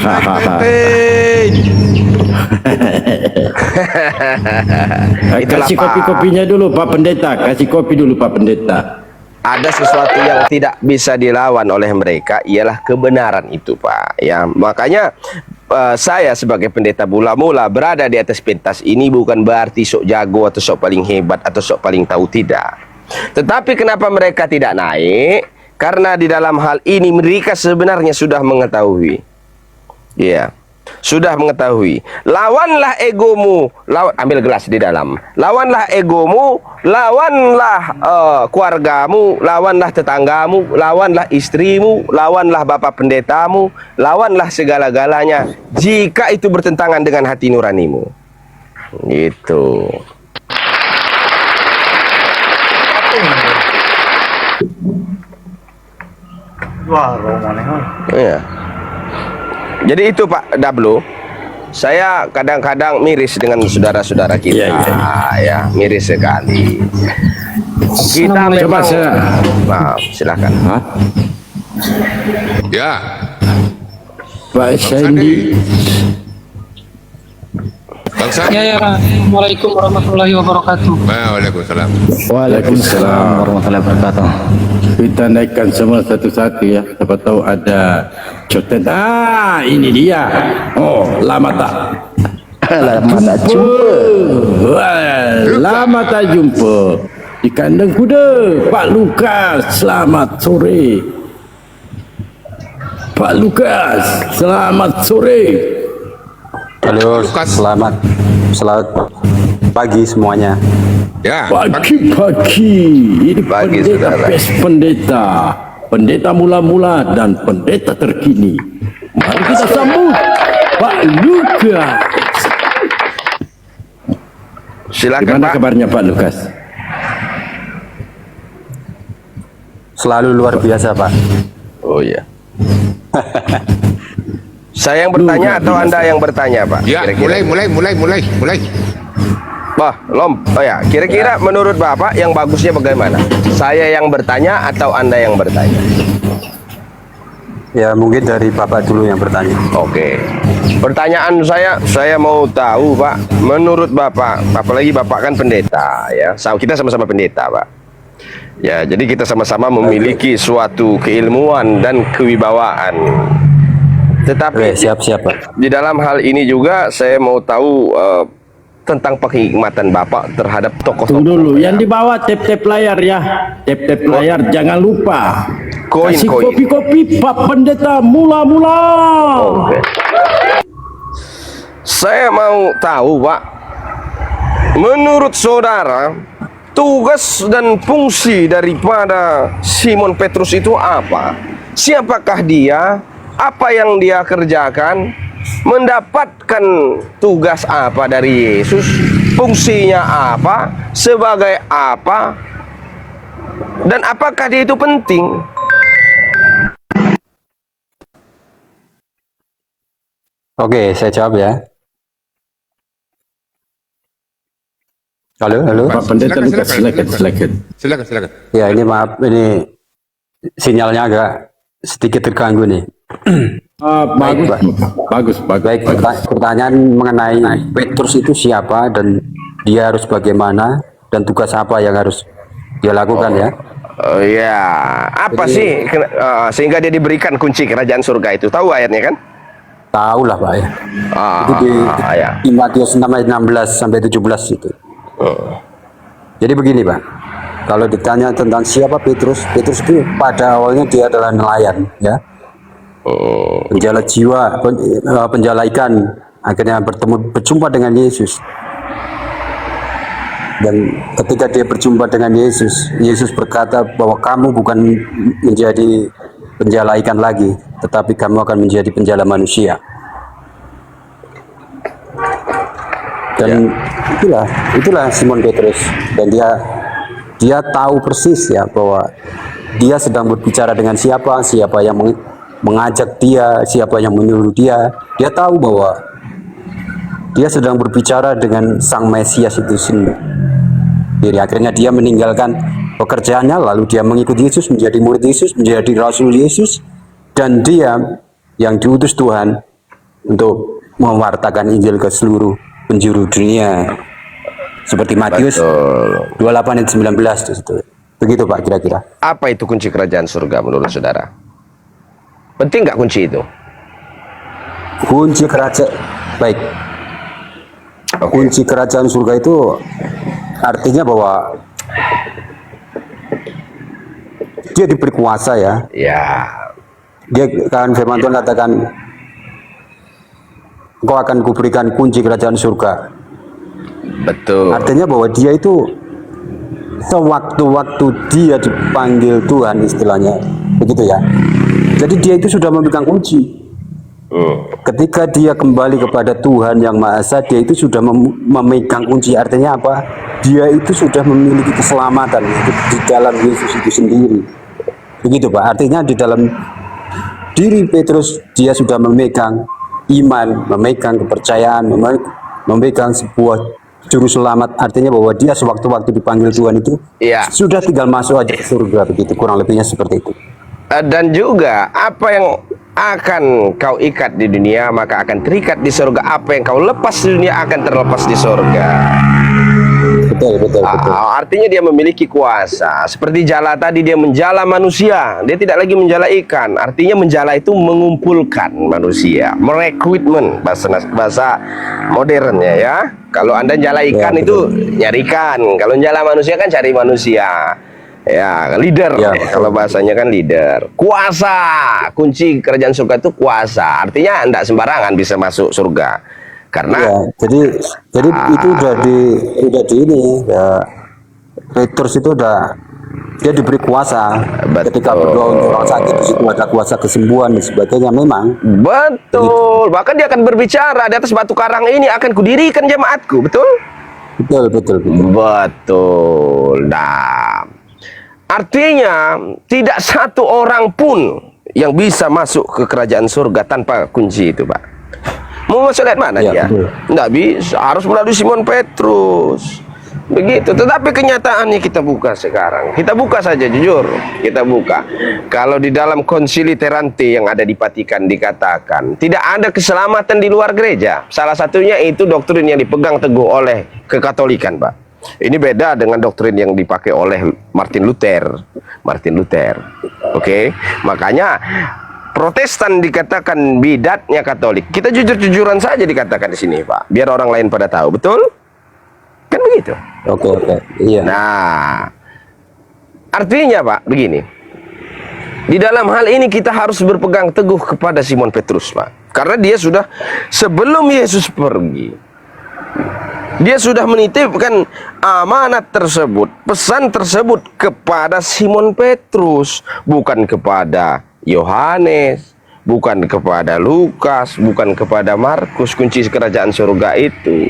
Kasih kopi-kopinya dulu Pak Pendeta. Kasih kopi dulu Pak Pendeta. Ada sesuatu yang tidak bisa dilawan oleh mereka, ialah kebenaran itu, Pak. Ya, makanya saya sebagai pendeta mula-mula berada di atas pentas ini bukan berarti sok jago atau sok paling hebat atau sok paling tahu, tidak. Tetapi kenapa mereka tidak naik? Karena di dalam hal ini mereka sebenarnya sudah mengetahui. Ya. sudah mengetahui. Lawanlah egomu, ambil gelas di dalam. Lawanlah egomu, lawanlah keluargamu, lawanlah tetanggamu, lawanlah istrimu, lawanlah bapak pendetamu, lawanlah segala-galanya jika itu bertentangan dengan hati nuranimu. Gitu. Iya. Jadi itu Pak Dablo, saya kadang-kadang miris dengan saudara-saudara kita, ya miris sekali. Kita memang, maaf, silakan. Ya, Pak Sandi. Bang Sandi. Ya, Assalamualaikum warahmatullahi wabarakatuh. Waalaikumsalam. Waalaikumsalam warahmatullahi wabarakatuh. Kita naikkan semua satu-satu ya. Siapa tahu ada contet. Ini dia. Oh, lama tak. Lama tak jumpa. Lama tak jumpa. Di kandang kuda, Pak Lukas. Selamat sore. Pak Lukas, selamat sore. Halo, selamat pagi semuanya. Ya, Pagi-pagi ini Pagi, pendeta saudara. pes pendeta, pendeta mula-mula dan pendeta terkini. Mari kita sambut Pak Lukas. Silakan Gimana Pak. kabarnya Pak Lukas? Selalu luar biasa, Pak. Oh iya. Saya yang bertanya atau Anda yang bertanya, Pak? ya, Kira-kira. mulai. Bah, oh ya, kira-kira menurut Bapak yang bagusnya bagaimana? Saya yang bertanya atau Anda yang bertanya? Ya, mungkin dari Bapak dulu yang bertanya. Oke. Pertanyaan saya mau tahu, Pak, menurut Bapak, apalagi Bapak kan pendeta, ya. Kita sama-sama pendeta, Pak. Ya, jadi kita sama-sama memiliki suatu keilmuan dan kewibawaan. Tetapi siap-siap, Pak. di dalam hal ini juga saya mau tahu tentang penghikmatan Bapak terhadap tokoh-tokoh. Tunggu dulu, yang di bawah tap-tap layar ya. Tap-tap layar, jangan lupa. Kasih Koin. kopi-kopi Pak Pendeta mula-mula. Oke. Saya mau tahu, Pak, menurut saudara, tugas dan fungsi daripada Simon Petrus itu apa? Siapakah dia? Apa yang dia kerjakan? Mendapatkan tugas apa dari Yesus? Fungsinya apa? Sebagai apa? Dan apakah dia itu penting? Oke, saya jawab ya. Halo. Pak Pendeta Lukas, silakan. Ya, ini maaf, ini sinyalnya agak sedikit terganggu nih. Bagus. Baik, pertanyaan mengenai Petrus itu siapa dan dia harus bagaimana dan tugas apa yang harus dia lakukan ya? Oh ya, apa sih sehingga dia diberikan kunci kerajaan surga itu? Tahu ayatnya kan? Tahu lah, Pak ya. Itu di Matius 6 ayat 16 sampai 17 itu. Jadi begini, Pak. Kalau ditanya tentang siapa Petrus itu pada awalnya dia adalah nelayan, ya. Penjala jiwa, penjala ikan, akhirnya berjumpa dengan Yesus. Dan ketika dia berjumpa dengan Yesus berkata bahwa kamu bukan menjadi penjala ikan lagi, tetapi kamu akan menjadi penjala manusia. Dan itulah Simon Petrus, dan dia tahu persis ya bahwa dia sedang berbicara dengan siapa yang mengajak dia, siapa yang menyuruh dia. Dia tahu bahwa dia sedang berbicara dengan Sang Mesias itu sendiri. Jadi akhirnya dia meninggalkan pekerjaannya, lalu dia mengikuti Yesus, menjadi murid Yesus, menjadi Rasul Yesus, dan dia yang diutus Tuhan untuk mewartakan Injil ke seluruh penjuru dunia. Seperti Matius 28 ayat 19 itu. Begitu Pak kira-kira. Apa itu kunci kerajaan surga menurut saudara? Penting nggak kunci itu? Kunci kerajaan, baik. Kunci kerajaan surga itu artinya bahwa dia diberi kuasa ya. Ya. Dia kan firman Tuhan katakan engkau akan kuberikan kunci kerajaan surga. Betul. Artinya bahwa dia itu sewaktu-waktu dia dipanggil Tuhan, istilahnya begitu ya. Jadi dia itu sudah memegang kunci. Ketika dia kembali kepada Tuhan yang Maha Esa, dia itu sudah memegang kunci. Artinya apa? Dia itu sudah memiliki keselamatan itu di dalam Yesus itu sendiri. Begitu Pak. Artinya di dalam diri Petrus dia sudah memegang iman, memegang kepercayaan, memegang sebuah juru selamat. Artinya bahwa dia sewaktu-waktu dipanggil Tuhan itu sudah tinggal masuk aja ke surga, begitu, kurang lebihnya seperti itu. Dan juga apa yang akan kau ikat di dunia maka akan terikat di surga, apa yang kau lepas di dunia akan terlepas di surga. Betul. Artinya dia memiliki kuasa. Seperti jala tadi, dia menjala manusia, dia tidak lagi menjala ikan. Artinya menjala itu mengumpulkan manusia, merekrutmen bahasa modernnya ya. Kalau Anda jala ikan itu nyari ikan, kalau jala manusia kan cari manusia. Ya, leader kalau bahasanya kan leader. Kuasa, kunci kerajaan surga itu kuasa. Artinya enggak sembarangan bisa masuk surga. Karena jadi itu udah di ini ya, Petrus itu udah dia diberi kuasa. Ketika berdoa untuk orang sakit, di situ ada kuasa kesembuhan dan sebagainya memang. Betul. Bahkan dia akan berbicara, di atas batu karang ini akan kudirikan jemaatku, betul? Betul. Betul. Nah, artinya tidak satu orang pun yang bisa masuk ke kerajaan surga tanpa kunci itu, Pak. Mau masuk lihat mana dia? Tidak bisa, harus melalui Simon Petrus. Begitu. Tetapi kenyataannya kita buka sekarang. Kita buka saja, jujur. Kita buka. Kalau di dalam Konsili Terante yang ada di Vatikan dikatakan tidak ada keselamatan di luar gereja. Salah satunya itu doktrin yang dipegang teguh oleh kekatolikan, Pak. Ini beda dengan doktrin yang dipakai oleh Martin Luther. Oke? Makanya Protestan dikatakan bidatnya Katolik. Kita jujur-jujuran saja dikatakan di sini, Pak. Biar orang lain pada tahu, betul? Kan begitu. Oke. Iya. Nah, artinya, Pak, begini. Di dalam hal ini kita harus berpegang teguh kepada Simon Petrus, Pak. Karena dia sudah sebelum Yesus pergi, dia sudah menitipkan amanat tersebut, pesan tersebut kepada Simon Petrus, bukan kepada Yohanes, bukan kepada Lukas, bukan kepada Markus, kunci kerajaan surga itu.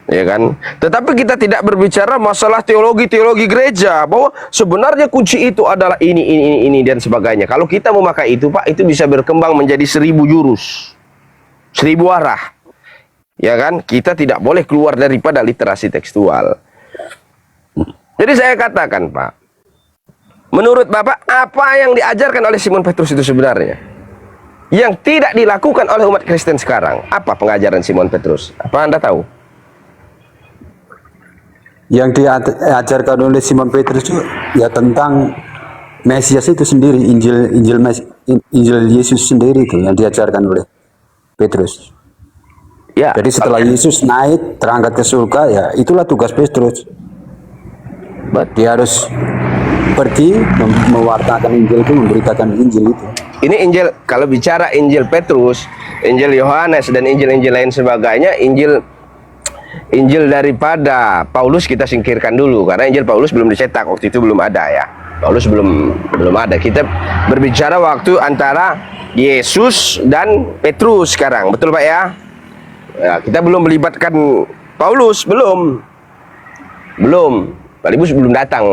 Ya kan? Tetapi kita tidak berbicara masalah teologi gereja, bahwa sebenarnya kunci itu adalah ini dan sebagainya. Kalau kita memakai itu, Pak, itu bisa berkembang menjadi 1000 jurus, 1000 arah. Ya kan? Kita tidak boleh keluar daripada literasi tekstual. Jadi saya katakan, Pak, menurut Bapak, apa yang diajarkan oleh Simon Petrus itu sebenarnya yang tidak dilakukan oleh umat Kristen sekarang? Apa pengajaran Simon Petrus? Apa Anda tahu? Yang diajarkan oleh Simon Petrus itu ya tentang Mesias itu sendiri, Injil Yesus sendiri itu yang diajarkan oleh Petrus. Ya. Jadi setelah Yesus naik terangkat ke surga, ya itulah tugas Petrus. Dia harus pergi mewartakan Injil itu, memberitakan Injil itu. Ini Injil, kalau bicara Injil Petrus, Injil Yohanes dan Injil-Injil lain sebagainya, Injil daripada Paulus kita singkirkan dulu, karena Injil Paulus belum dicetak, waktu itu belum ada ya. Paulus belum ada. Kita berbicara waktu antara Yesus dan Petrus sekarang, betul Pak ya? Ya, kita belum melibatkan Paulus, belum. Paulus belum datang.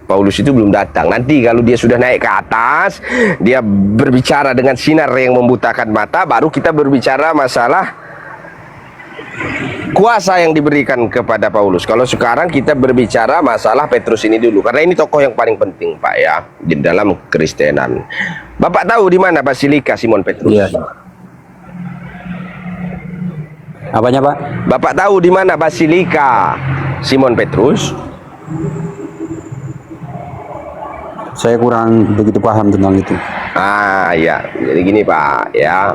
Paulus itu belum datang. Nanti kalau dia sudah naik ke atas, dia berbicara dengan sinar yang membutakan mata, baru kita berbicara masalah kuasa yang diberikan kepada Paulus. Kalau sekarang kita berbicara masalah Petrus ini dulu, karena ini tokoh yang paling penting, Pak ya, di dalam Kristenan. Bapak tahu di mana Basilika Simon Petrus? Iya. Apanya, Pak? Bapak tahu di mana Basilika Simon Petrus? Saya kurang begitu paham tentang itu. Ya, jadi gini Pak ya.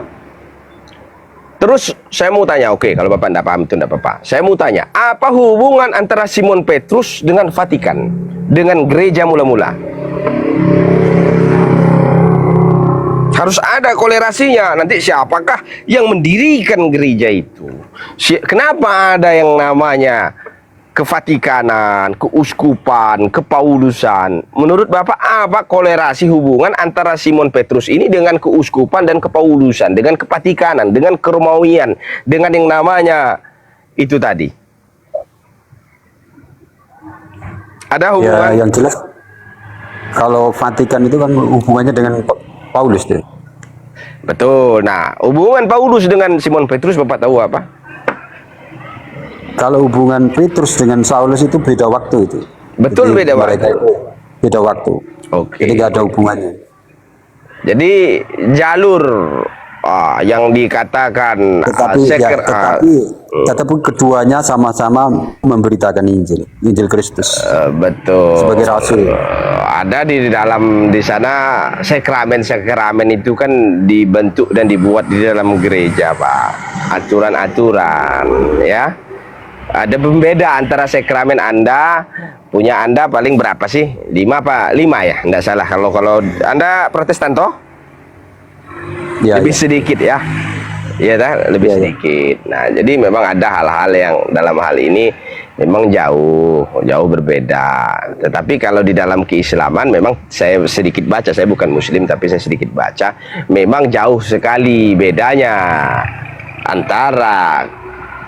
Terus saya mau tanya, oke, kalau Bapak tidak paham itu tidak apa-apa. Saya mau tanya, apa hubungan antara Simon Petrus dengan Vatikan, dengan gereja mula-mula? Harus ada kolerasinya. Nanti siapakah yang mendirikan gereja itu? Kenapa ada yang namanya kevatikanan, keuskupan, kepaulusan? Menurut Bapak apa kolerasi hubungan antara Simon Petrus ini dengan keuskupan dan kepaulusan, dengan kevatikanan, dengan keromawian, dengan yang namanya itu tadi? Ada hubungan? Ya, yang jelas kalau Vatikan itu kan hubungannya dengan Paulus deh. Betul. Nah, hubungan Paulus dengan Simon Petrus Bapak tahu apa? Kalau hubungan Petrus dengan Saulus itu beda waktu itu. Betul. Jadi beda mereka waktu. itu beda waktu. Oke. Jadi nggak ada hubungannya. Jadi jalur yang dikatakan tetapi keduanya sama-sama memberitakan Injil Kristus. Betul. Sebagai rasul. Ada di dalam di sana sakramen itu kan dibentuk dan dibuat di dalam gereja, Pak. Aturan-aturan, ya. Ada pembeda antara sakramen Anda punya Anda paling berapa sih? 5 apa? 5 ya? Enggak salah. Kalau Anda Protestan toh? Ya, lebih sedikit ya. Iya lebih sedikit. Nah, jadi memang ada hal-hal yang dalam hal ini memang jauh berbeda. Tetapi kalau di dalam keislaman memang saya sedikit baca, saya bukan muslim tapi saya sedikit baca, memang jauh sekali bedanya antara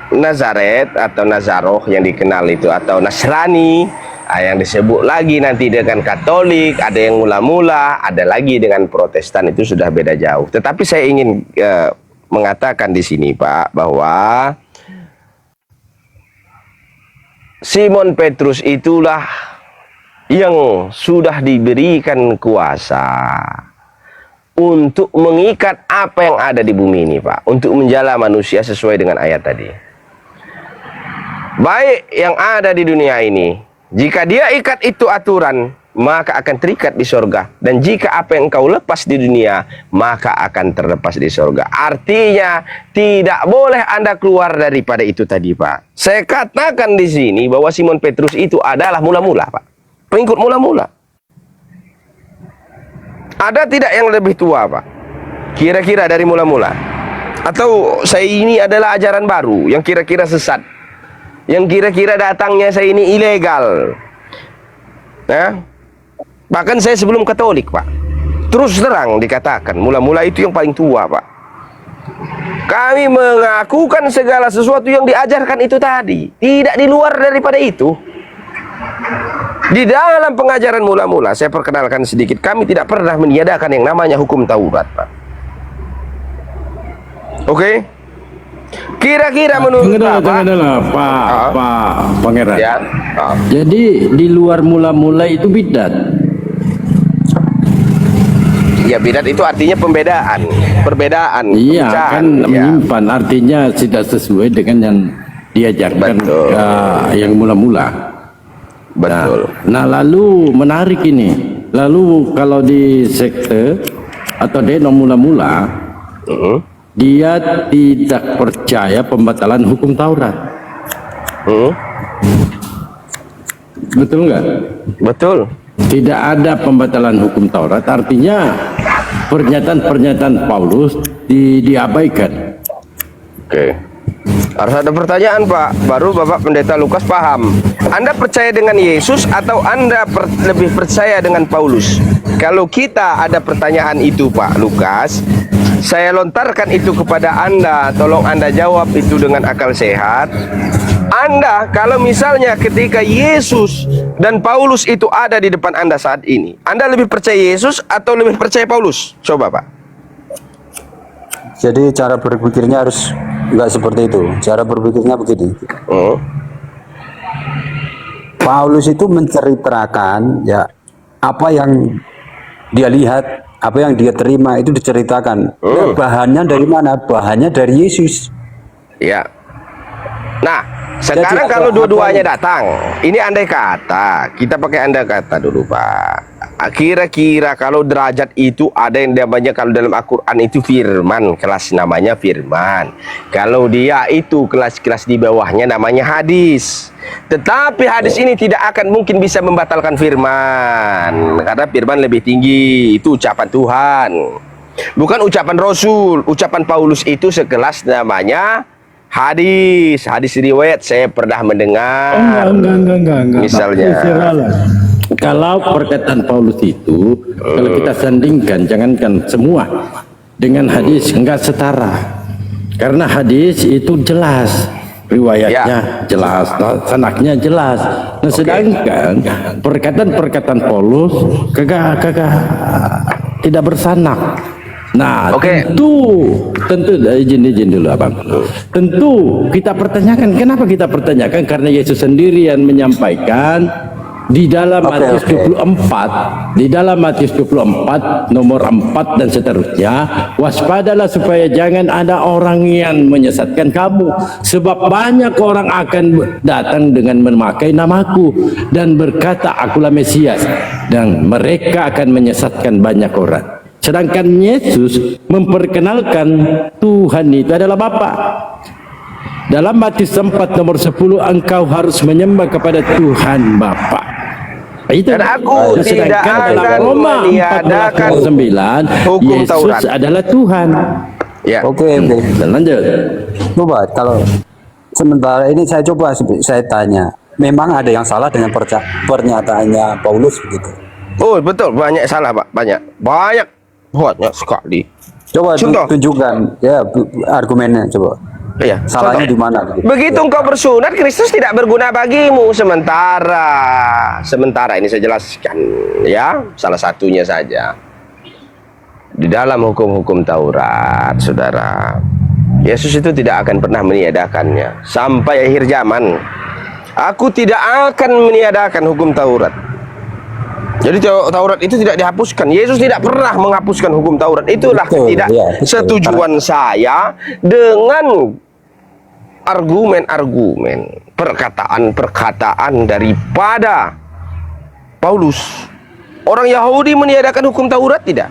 Nazaret atau Nazaroh yang dikenal itu atau Nasrani, yang disebut lagi nanti dengan Katolik, ada yang mula-mula, ada lagi dengan Protestan, itu sudah beda jauh. Tetapi saya ingin mengatakan di sini, Pak, bahwa Simon Petrus itulah yang sudah diberikan kuasa untuk mengikat apa yang ada di bumi ini, Pak, untuk menjala manusia sesuai dengan ayat tadi. Baik yang ada di dunia ini, jika dia ikat itu aturan, maka akan terikat di sorga. Dan jika apa yang engkau lepas di dunia, maka akan terlepas di sorga. Artinya, tidak boleh Anda keluar daripada itu tadi, Pak. Saya katakan di sini bahwa Simon Petrus itu adalah mula-mula, Pak. Pengikut mula-mula. Ada tidak yang lebih tua, Pak? Kira-kira dari mula-mula? Atau saya ini adalah ajaran baru yang kira-kira sesat? Yang kira-kira datangnya saya ini ilegal? Nah, bahkan saya sebelum Katolik, Pak. Terus terang dikatakan, mula-mula itu yang paling tua, Pak. Kami mengakukan segala sesuatu yang diajarkan itu tadi. Tidak di luar daripada itu. Di dalam pengajaran mula-mula, saya perkenalkan sedikit, kami tidak pernah meniadakan yang namanya hukum Taurat, Pak. Oke? Kira-kira menurut Bapak, Pak Pangeran. Ya. Jadi di luar mula-mula itu bidat. Ya, bidat itu artinya perbedaan. Iya, pemecahan. kan menyimpan, artinya tidak sesuai dengan yang diajarkan yang mula-mula. Betul. Nah, lalu menarik ini. Lalu kalau di sekte atau deno mula-mula, dia tidak percaya pembatalan hukum Taurat. Betul nggak? Betul. Tidak ada pembatalan hukum Taurat, artinya pernyataan-pernyataan Paulus diabaikan. Oke. Harus ada pertanyaan, Pak. Baru Bapak Pendeta Lukas paham. Anda percaya dengan Yesus atau Anda lebih percaya dengan Paulus? Kalau kita ada pertanyaan itu, Pak Lukas, saya lontarkan itu kepada Anda. Tolong Anda jawab itu dengan akal sehat. Anda, kalau misalnya ketika Yesus dan Paulus itu ada di depan Anda saat ini, Anda lebih percaya Yesus atau lebih percaya Paulus? Coba, Pak. Jadi cara berpikirnya harus nggak seperti itu. Cara berpikirnya begini. Paulus itu menceritakan ya apa yang dia lihat, apa yang dia terima itu diceritakan. Bahannya dari mana? Bahannya dari Yesus. Ya. Nah, sekarang kalau dua-duanya datang, ini andai kata, kita pakai andai kata dulu, Pak. Kira-kira kalau derajat itu ada yang namanya, kalau dalam Al-Quran itu firman, kelas namanya firman. Kalau dia itu kelas-kelas di bawahnya namanya hadis. Tetapi hadis ini tidak akan mungkin bisa membatalkan firman, karena firman lebih tinggi, itu ucapan Tuhan. Bukan ucapan Rasul, ucapan Paulus itu sekelas namanya hadis riwayat saya pernah mendengar. Enggak. Misalnya. Kalau perkataan Paulus itu, kalau kita sandingkan, jangankan semua dengan hadis, enggak setara. Karena hadis itu jelas, riwayatnya jelas, sanaknya jelas. Nah, sedangkan perkataan Paulus kagak tidak bersanak. Nah, tentu izin dulu abang. Tentu kita pertanyakan, kenapa kita pertanyakan? Karena Yesus sendiri yang menyampaikan di dalam Matius 24, di dalam Matius 24 nomor 4 dan seterusnya, waspadalah supaya jangan ada orang yang menyesatkan kamu, sebab banyak orang akan datang dengan memakai namaku dan berkata akulah Mesias, dan mereka akan menyesatkan banyak orang. Sedangkan Yesus memperkenalkan Tuhan itu adalah Bapa. Dalam Matius 4 nomor 10, engkau harus menyembah kepada Tuhan Bapa. Itu. Dan aku tidak akan meniadakan 9, hukum Yesus Taurat adalah Tuhan. Ya. Oke. Dan lanjut. Coba kalau sementara ini saya tanya, memang ada yang salah dengan pernyataannya Paulus begitu? Oh betul, banyak salah Pak, banyak sekali. Coba tunjukkan ya argumennya coba. Iya. Salahnya di mana? Begitu engkau bersunat, Kristus tidak berguna bagimu. Sementara ini saya jelaskan ya, salah satunya saja. Di dalam hukum-hukum Taurat, saudara, Yesus itu tidak akan pernah meniadakannya sampai akhir zaman. Aku tidak akan meniadakan hukum Taurat. Jadi Taurat itu tidak dihapuskan. Yesus tidak pernah menghapuskan hukum Taurat. Itulah ketidaksetujuan saya dengan argumen-argumen, perkataan-perkataan daripada Paulus. Orang Yahudi meniadakan hukum Taurat tidak?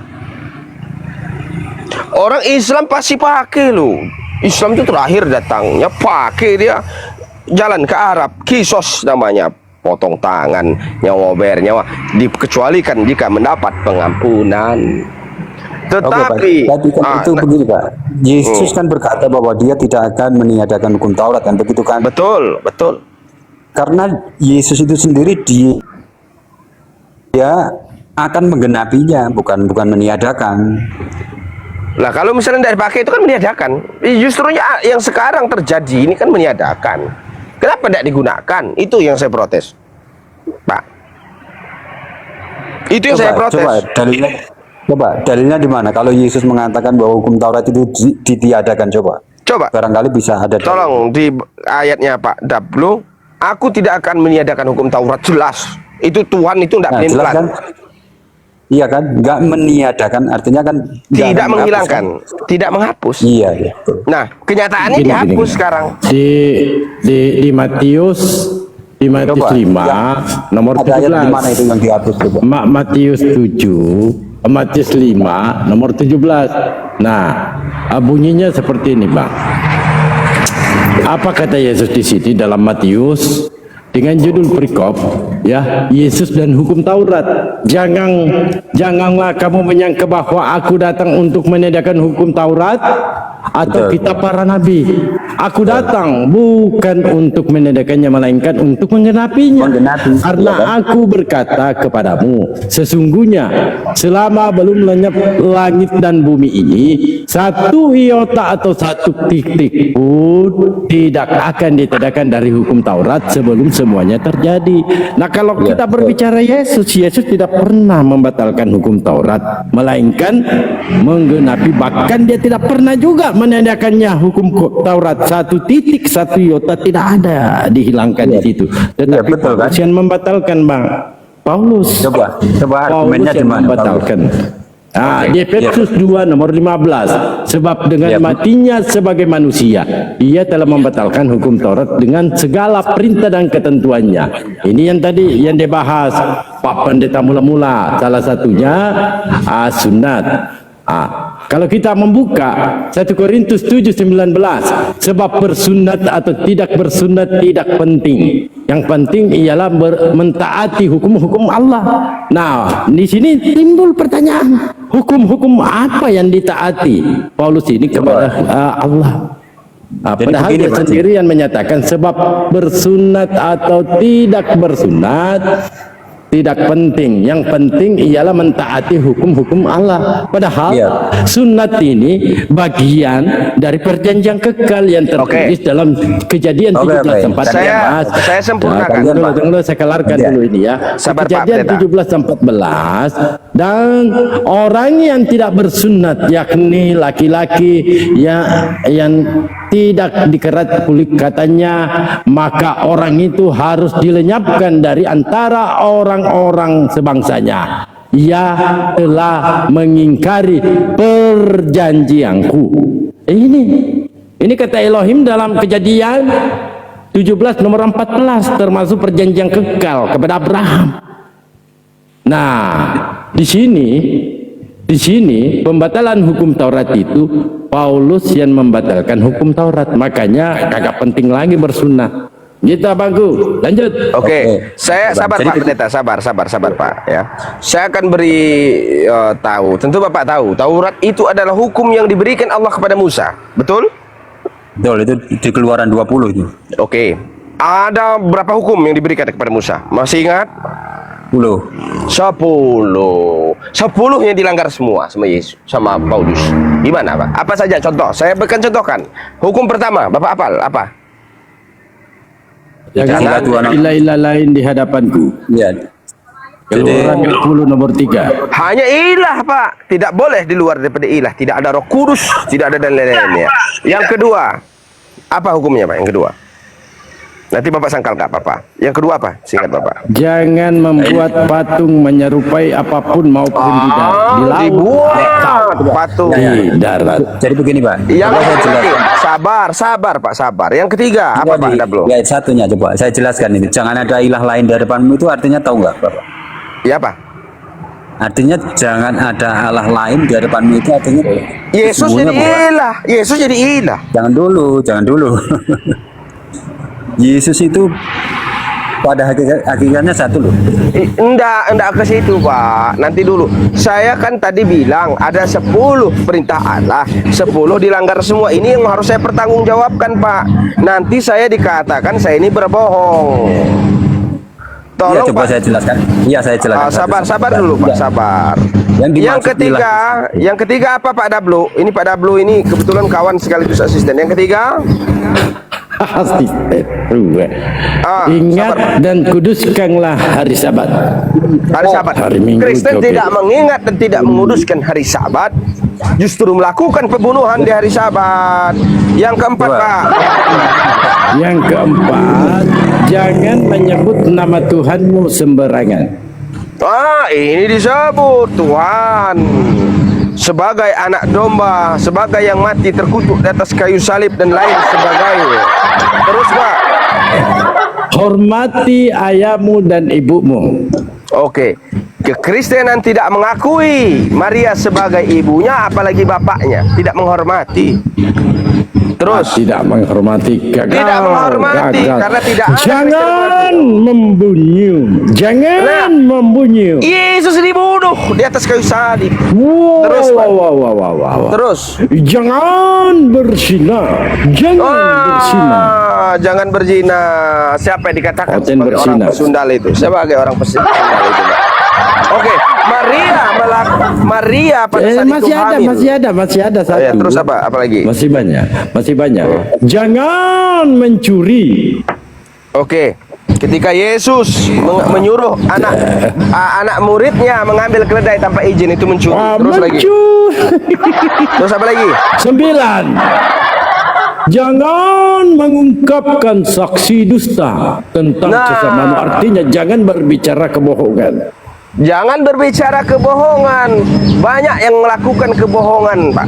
Orang Islam pasti pakai loh. Islam itu terakhir datangnya pakai dia. Jalan ke Arab, kisos namanya, potong tangan, nyawa dikecualikan jika mendapat pengampunan. Tetapi itu begini Pak, Yesus kan berkata bahwa dia tidak akan meniadakan hukum Taurat, kan begitu kan? Betul. Karena Yesus itu sendiri dia akan menggenapinya, bukan meniadakan. Lah kalau misalnya tidak dipakai itu kan meniadakan. Justru yang sekarang terjadi ini kan meniadakan. Kenapa tidak digunakan? Itu yang saya protes, Pak. Itu yang saya protes. Dalilnya di mana? Kalau Yesus mengatakan bahwa hukum Taurat itu ditiadakan, coba. Barangkali bisa ada. Tolong di ayatnya Pak Dablo, aku tidak akan meniadakan hukum Taurat, jelas. Itu Tuhan itu tidak pelin-pelan. Kan? Iya kan? Nggak meniadakan, artinya kan tidak menghilangkan, tidak menghapus. Iya. Nah, kenyataannya dihapus sekarang. Di Matius 5 nomor 17. Di mana itu yang dihapus coba? Matius 5 nomor 17. Nah, bunyinya seperti ini, Bang. Apa kata Yesus di sini dalam Matius dengan judul perikop, ya, Yesus dan hukum Taurat. Janganlah kamu menyangka bahwa aku datang untuk meniadakan hukum Taurat atau kitab para nabi. Aku datang bukan untuk meniadakannya, melainkan untuk menggenapinya. Karena aku berkata kepadamu, sesungguhnya selama belum lenyap langit dan bumi ini, satu iota atau satu titik pun tidak akan ditiadakan dari hukum Taurat sebelum semuanya terjadi. Nah, kalau kita berbicara Yesus tidak pernah membatalkan hukum Taurat, melainkan menggenapi. Bahkan dia tidak pernah juga meniadakannya hukum Taurat. Satu titik, satu iota tidak ada dihilangkan di situ. Tetapi Paulus yang membatalkan, Bang. Paulus argumennya di mana? Membatalkan. Di Efesus 2 nomor 15, sebab dengan matinya sebagai manusia ia telah membatalkan hukum Taurat dengan segala perintah dan ketentuannya. Ini yang tadi yang dibahas Pak Pendeta mula-mula, salah satunya sunat. kalau kita membuka 1 Korintus 7:19, sebab bersunat atau tidak bersunat tidak penting. Yang penting ialah mentaati hukum-hukum Allah. Nah, di sini timbul pertanyaan, hukum-hukum apa yang ditaati Paulus ini kepada Allah? Padahal dia sendiri yang menyatakan sebab bersunat atau tidak bersunat tidak penting. Yang penting ialah mentaati hukum-hukum Allah. Padahal sunat ini bagian dari perjanjian kekal yang tertulis dalam Kejadian 17:14. Saya sempurnakan. Tunggu, saya kelarkan dulu ini ya. Kejadian 17:14, dan orang yang tidak bersunat, yakni laki-laki yang tidak dikerat kulit katanya, maka orang itu harus dilenyapkan dari antara orang-orang sebangsanya. Ia telah mengingkari perjanjianku. Ini kata Elohim dalam Kejadian 17 nomor 14, termasuk perjanjian kekal kepada Abraham. Nah, di sini pembatalan hukum Taurat itu Paulus yang membatalkan hukum Taurat, makanya kagak penting lagi bersunah. Gitu abangku, lanjut. Oke. Saya sabar Pak Pendeta, sabar Pak ya. Saya akan beri tahu. Tentu Bapak tahu, Taurat itu adalah hukum yang diberikan Allah kepada Musa. Betul? Betul, itu di Keluaran 20 itu. Oke. Ada berapa hukum yang diberikan kepada Musa? Masih ingat? 10 yang dilanggar semua sama Yesus, sama Paulus. Gimana Pak? Apa saja contoh? Saya akan contohkan. Hukum pertama, Bapak apal apa? Jangan ilah-ilah lain di hadapanku. Ya. Keluaran 20 nomor 3. Hanya ilah Pak, tidak boleh di luar daripada ilah. Tidak ada Roh Kudus, tidak ada dan lain-lainnya. Yang kedua, apa hukumnya Pak? Yang kedua, nanti Bapak sangkal nggak apa-apa. Yang kedua apa? Singkat Bapak. Jangan membuat patung menyerupai apapun maupun di laut. Dibuat patung di darat. Jadi begini Pak. Yang sabar Pak, sabar. Yang ketiga apa Pak? Ada belum? Ya, satunya coba saya jelaskan ini. Jangan ada ilah lain di hadapanmu, itu artinya tahu nggak Bapak? Ya Pak. Artinya jangan ada Allah lain di hadapanmu, itu artinya Yesus jadi ilah. Yesus jadi ilah. Jangan dulu. Yesus itu pada hakikatnya satu loh. Enggak ke situ Pak. Nanti dulu. Saya kan tadi bilang ada 10 perintah Allah, 10 dilanggar semua. Ini yang harus saya pertanggungjawabkan Pak. Nanti saya dikatakan saya ini berbohong. Tolong coba Pak. saya jelaskan. Iya, saya jelaskan. Sabar dulu Pak, sabar. Yang ketiga apa Pak Dablu? Ini Pak Dablu ini kebetulan kawan sekaligus asisten. Yang ketiga asisten. Ingat dan kuduskanlah hari Sabat. Hari Sabat. Hari Minggu. Kristen tidak mengingat dan tidak menguduskan hari Sabat, justru melakukan pembunuhan di hari Sabat. Yang keempat Pak. Yang keempat, jangan menyebut nama Tuhanmu sembarangan. Ini disebut Tuhan sebagai anak domba, sebagai yang mati terkutuk di atas kayu salib dan lain sebagainya. Terus Pak, hormati ayahmu dan ibumu. Oke. Kekristenan tidak mengakui Maria sebagai ibunya, apalagi bapaknya, tidak menghormati. Terus tidak menghormati, tidak menghormati karena tidak ada. Jangan membunuh. Jangan membunuh. Yesus dibunuh di atas kayu salib. Terus terus jangan berzina. Jangan berzina. Siapa yang dikatakan sebagai orang pesundal itu? Sebagai orang pesundal itu. Oke, Maria pada saat itu hamil. Masih ada satu. Ya, terus apa lagi? Masih banyak. Jangan mencuri. Oke. Ketika Yesus menyuruh anak muridnya mengambil keledai tanpa izin, itu mencuri. Terus lagi. Terus apa lagi? 9. Jangan mengungkapkan saksi dusta tentang sesamamu. Artinya jangan berbicara kebohongan. Jangan berbicara kebohongan. Banyak yang melakukan kebohongan, Pak.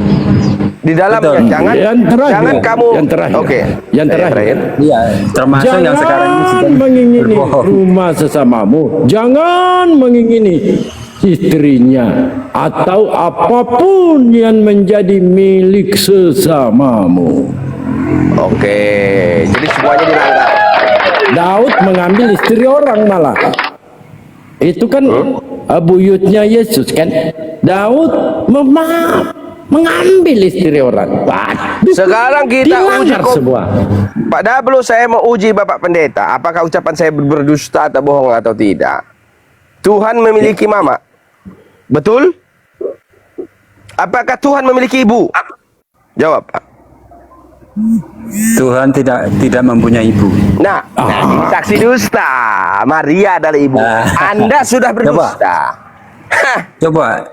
Di dalamnya jangan kamu. Oke. Yang terakhir. Iya, termasuk jangan yang sekarang ini mengingini rumah sesamamu. Jangan mengingini istrinya atau apapun yang menjadi milik sesamamu. Oke, jadi semuanya dilanggar. Daud mengambil istri orang malah. Itu kan buyutnya Yesus kan. Daud mengambil istri orang. Waduh, Sekarang kita uji dilanggar semua. Pak Dablo, saya mau uji Bapak Pendeta, apakah ucapan saya berdusta atau bohong atau tidak? Tuhan memiliki mama, betul? Apakah Tuhan memiliki ibu? Jawab, Pak. Tuhan tidak mempunyai ibu. Nah, ini saksi dusta. Maria adalah ibu. Anda sudah berdusta. Coba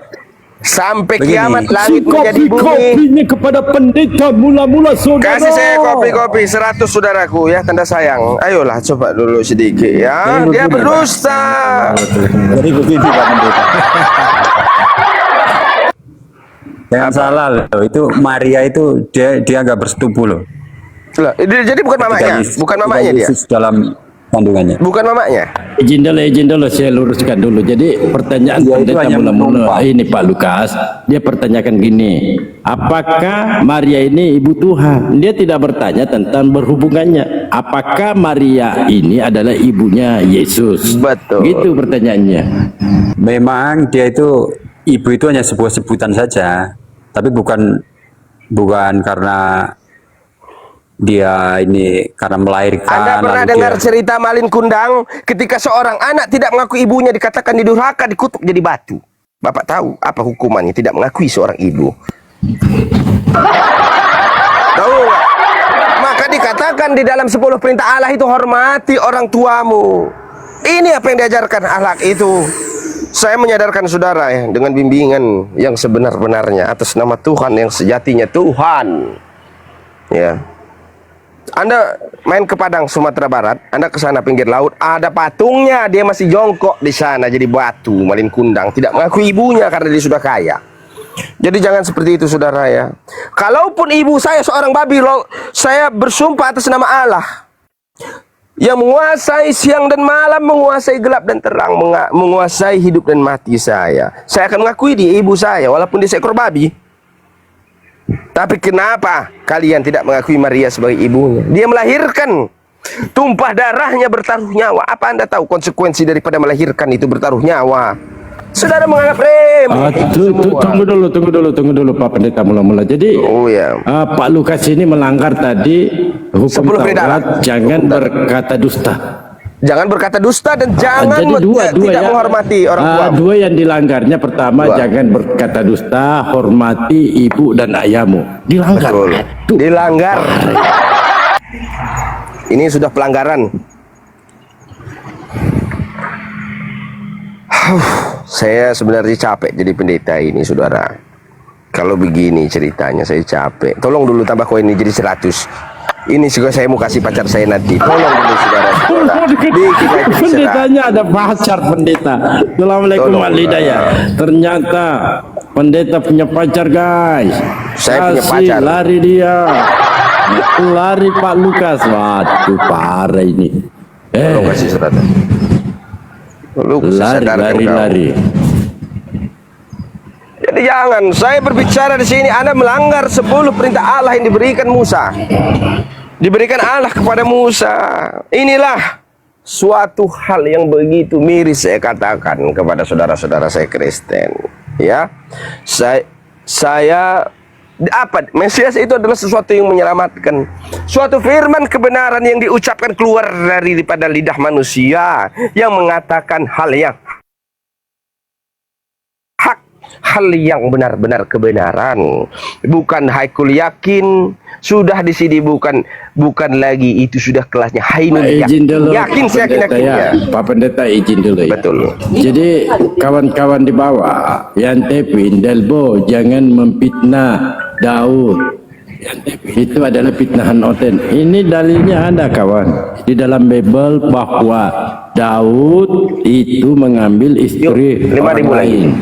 Sampai begini. kiamat langit menjadi bumi. Kopi-kopinya kepada pendeta mula-mula saudara. Kasih saya kopi-kopi 100 saudaraku ya, tanda sayang. Ayolah coba dulu sedikit ya. Dia berdusta. Jadi begini Pak Pendeta. Jangan salah loh, itu Maria itu dia nggak bersetubuh loh. Lah, jadi bukan mamanya, bukan mamanya dia. Yesus dalam kandungannya. Bukan mamanya. Izin dulu saya luruskan dulu. Jadi pertanyaan pendeta mula-mula ini Pak Lukas, dia pertanyakan gini, apakah Maria ini ibu Tuhan? Dia tidak bertanya tentang berhubungannya. Apakah Maria ini adalah ibunya Yesus? Betul. Gitu pertanyaannya. Memang dia itu ibu itu hanya sebuah sebutan saja, tapi bukan karena dia ini karena melahirkan. Anda pernah dengar cerita Malin Kundang ketika seorang anak tidak mengakui ibunya dikatakan didurhaka, dikutuk jadi batu. Bapak tahu apa hukumannya tidak mengakui seorang ibu? Tahu nggak? Maka dikatakan di dalam 10 perintah Allah itu hormati orang tuamu. Ini apa yang diajarkan akhlak itu. Saya menyadarkan saudara ya, dengan bimbingan yang sebenar-benarnya atas nama Tuhan yang sejatinya Tuhan. Ya. Anda main ke Padang Sumatera Barat, Anda ke sana pinggir laut, ada patungnya, dia masih jongkok di sana jadi batu, Malin Kundang, tidak mengakui ibunya karena dia sudah kaya. Jadi jangan seperti itu saudara ya. Kalaupun ibu saya seorang babi, saya bersumpah atas nama Allah yang menguasai siang dan malam, menguasai gelap dan terang, menguasai hidup dan mati saya akan mengakui dia ibu saya walaupun dia seekor babi. Tapi kenapa kalian tidak mengakui Maria sebagai ibunya? Dia melahirkan, tumpah darahnya, bertaruh nyawa. Apa Anda tahu konsekuensi daripada melahirkan itu bertaruh nyawa? Saudara menganggap remeh. Tunggu dulu Pak Pendeta mula-mula. Jadi Pak Lukas ini melanggar tadi hukum Taurat, jangan berkata dusta. Jangan berkata dusta dan jangan tidak menghormati orang tua. Dua yang dilanggarnya, pertama jangan berkata dusta, hormati ibu dan ayahmu. Dilanggar. Dilanggar. Ini sudah pelanggaran. Saya sebenarnya capek jadi pendeta ini saudara. Kalau begini ceritanya saya capek. Tolong dulu tambah koin ini jadi 100. Ini juga saya mau kasih pacar saya nanti. Tolong dulu saudara. Pendetanya ada pacar pendeta. Assalamualaikum Walidaya. Ternyata pendeta punya pacar guys. Saya punya pacar. Lari dia. Lari Pak Lukas. Waduh parah ini. Tolong kasih saudara. Lari. Jadi jangan, saya berbicara di sini Anda melanggar 10 perintah Allah yang diberikan Musa. Diberikan Allah kepada Musa. Inilah suatu hal yang begitu miris saya katakan kepada saudara-saudara saya Kristen. Ya. Saya apa? Mesias itu adalah sesuatu yang menyelamatkan. Suatu firman kebenaran yang diucapkan keluar daripada lidah manusia yang mengatakan hal yang hal yang benar-benar kebenaran, bukan haikul yakin. Sudah di sini bukan lagi itu sudah kelasnya hainul yakin saya yakin ya. Pak Pendeta izin dulu ya. Betul. Jadi kawan-kawan di bawah yang tepin Delbo jangan memfitnah Daud. Itu adalah fitnahan oten. Ini dalilnya ada kawan di dalam Bible bahwa Daud itu mengambil istri orang lain.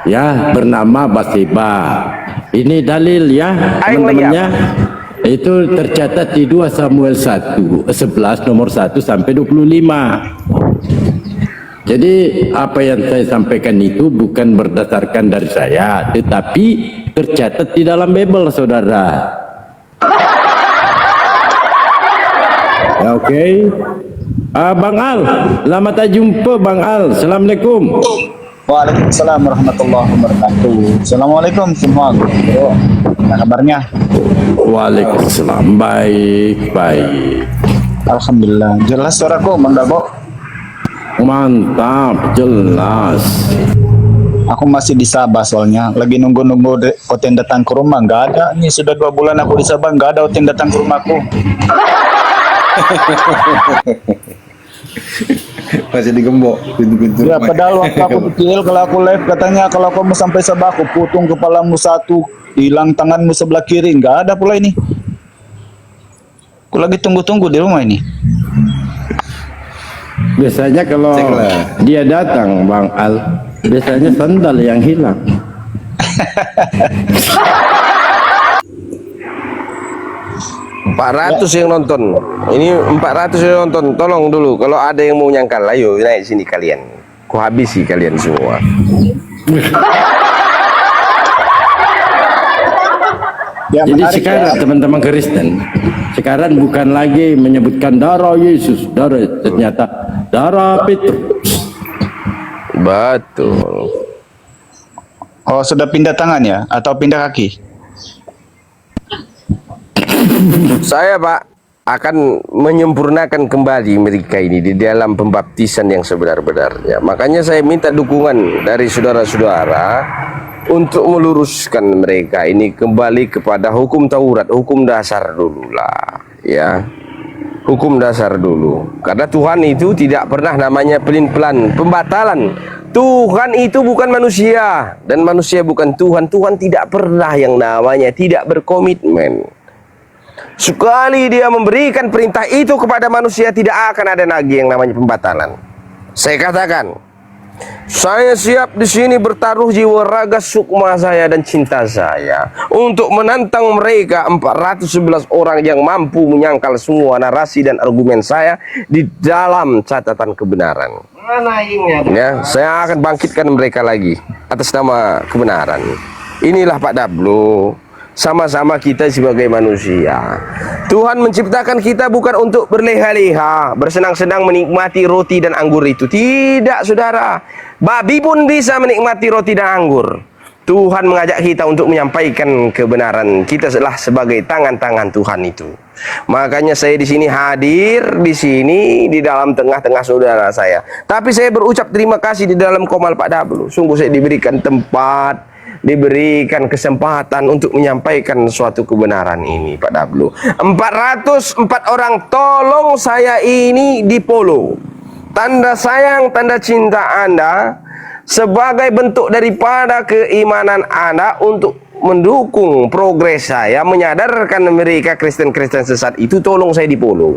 Ya, bernama Batseba. Ini dalil ya, teman-temannya. Itu tercatat di 2 Samuel 1, 11 nomor 1 sampai 25. Jadi apa yang saya sampaikan itu bukan berdasarkan dari saya, tetapi tercatat di dalam Bible, saudara. Ya, oke. Bang Al, selamat jumpa Bang Al. Assalamualaikum. Waalaikumsalam warahmatullahi wabarakatuh. Assalamualaikum semua. Bro, apa kabarnya? Waalaikumsalam. Baik, baik. Alhamdulillah. Jelas suaraku, Bang Dabo? Mantap, jelas. Aku masih di Sabah soalnya. Lagi nunggu-nunggu Oten datang ke rumah. Nggak ada. Nih sudah 2 bulan aku di Sabah. Nggak ada Oten datang ke rumahku. Masih digembok pintu-pintu. Ya, padahal waktu aku kecil kalau aku live katanya kalau kamu sampai Sabah aku putung kepalamu satu, hilang tanganmu sebelah kiri. Nggak ada pula ini. Aku lagi tunggu-tunggu di rumah ini. Biasanya kalau dia datang Bang Al, biasanya sandal yang hilang. 400 yang nonton. Ini 400 yang nonton. Tolong dulu kalau ada yang mau nyangkal, ayo naik sini kalian. Ku habisi kalian semua. Ya, jadi menarik, sekarang ya. teman-teman Kristen, sekarang bukan lagi menyebutkan darah Yesus, ternyata darah Petrus. Betul. Oh, sudah pindah tangan ya? Atau pindah kaki? Saya Pak akan menyempurnakan kembali mereka ini di dalam pembaptisan yang sebenar-benarnya. Makanya saya minta dukungan dari saudara-saudara untuk meluruskan mereka ini kembali kepada hukum Taurat, hukum dasar dulu lah, ya. Hukum dasar dulu. Karena Tuhan itu tidak pernah namanya pelin-pelan, pembatalan. Tuhan itu bukan manusia dan manusia bukan Tuhan. Tuhan tidak pernah yang namanya tidak berkomitmen. Sekali dia memberikan perintah itu kepada manusia, tidak akan ada lagi yang namanya pembatalan. Saya katakan, saya siap di sini bertaruh jiwa, raga, sukma saya dan cinta saya untuk menantang mereka 411 orang yang mampu menyangkal semua narasi dan argumen saya di dalam catatan kebenaran. Ya, saya akan bangkitkan mereka lagi atas nama kebenaran. Inilah Pak Dablo. Sama-sama kita sebagai manusia. Tuhan menciptakan kita bukan untuk berleha-leha, bersenang-senang menikmati roti dan anggur itu. Tidak, saudara. Babi pun bisa menikmati roti dan anggur. Tuhan mengajak kita untuk menyampaikan kebenaran. Kita adalah sebagai tangan-tangan Tuhan itu. Makanya saya di sini hadir di sini di dalam tengah-tengah saudara saya. Tapi saya berucap terima kasih di dalam Komal Pak Dablo. Sungguh saya diberikan tempat, diberikan kesempatan untuk menyampaikan suatu kebenaran ini Pak Dablo. 404 orang, tolong saya ini di follow. Tanda sayang, tanda cinta Anda sebagai bentuk daripada keimanan Anda untuk mendukung progres saya, menyadarkan mereka Kristen-Kristen sesat itu, tolong saya di follow.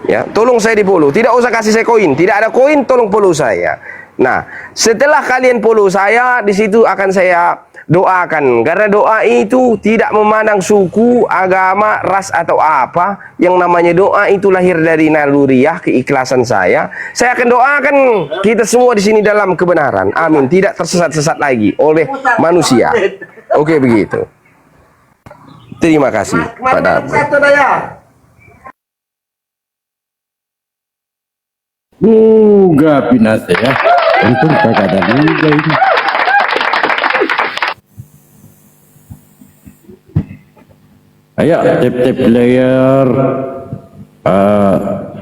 Ya, tolong saya di follow. Tidak usah kasih saya koin, tidak ada koin, tolong follow saya. Nah, setelah kalian follow saya, di situ akan saya doakan, karena doa itu tidak memandang suku, agama, ras atau apa. Yang namanya doa itu lahir dari naluriah keikhlasan saya. Saya akan doakan kita semua di sini dalam kebenaran. Amin. Tidak tersesat-sesat lagi oleh manusia. Oke, begitu. Terima kasih Pak Dablo. Gak binasa ya. Untung kagak ada juga ini. Ayo tip-tip player,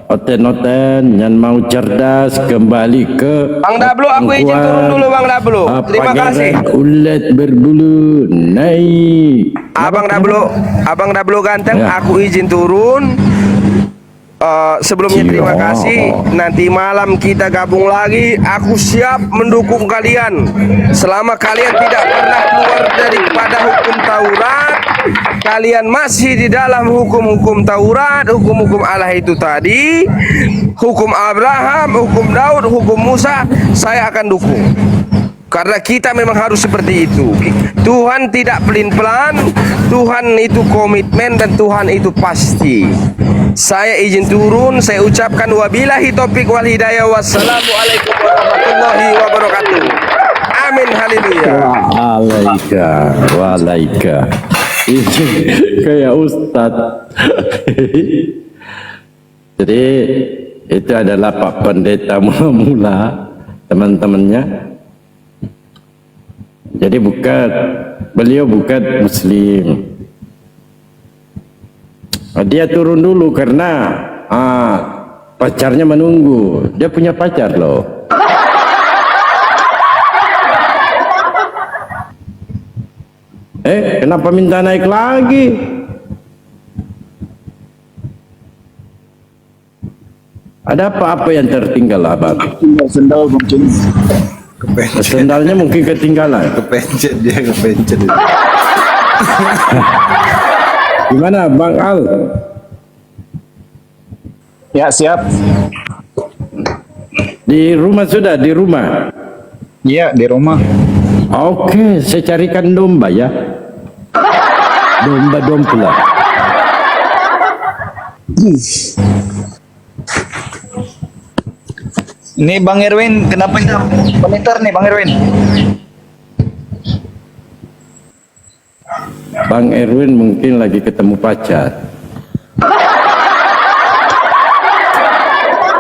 oten-oten yang mau cerdas kembali ke Bang Dablo, aku izin turun dulu Bang Dablo. Terima kasih. Ulet berbulu naik. Abang Dablo ganteng, aku izin turun. Sebelumnya terima kasih. Nanti malam kita gabung lagi. Aku siap mendukung kalian selama kalian tidak pernah keluar daripada hukum Taurat. Kalian masih di dalam hukum-hukum Taurat, hukum-hukum Allah itu tadi, hukum Abraham, hukum Daud, hukum Musa, saya akan dukung. Karena kita memang harus seperti itu. Tuhan tidak pelin-pelan, Tuhan itu komitmen dan Tuhan itu pasti. Saya izin turun, saya ucapkan wabillahi taufik wal hidayah. Wassalamualaikum warahmatullahi wabarakatuh. Amin, haleluya. Walaika. Ini kayak Ustadz. Jadi itu adalah Pak Pendeta mula-mula, teman-temannya. Jadi beliau bukan Muslim. Dia turun dulu karena pacarnya menunggu. Dia punya pacar loh. Kenapa minta naik lagi? Ada apa-apa yang tertinggal, Abang? Sendal mungkin. Sendalnya mungkin ketinggalan. Kepencet dia, kepencet. Gimana, Bang Al? Ya, siap. Di rumah sudah, di rumah? Iya, di rumah. Oke, saya carikan domba ya. Domba-domba. Ini Bang Erwin, kenapa ini komentar nih Bang Erwin? Bang Erwin mungkin lagi ketemu pacar.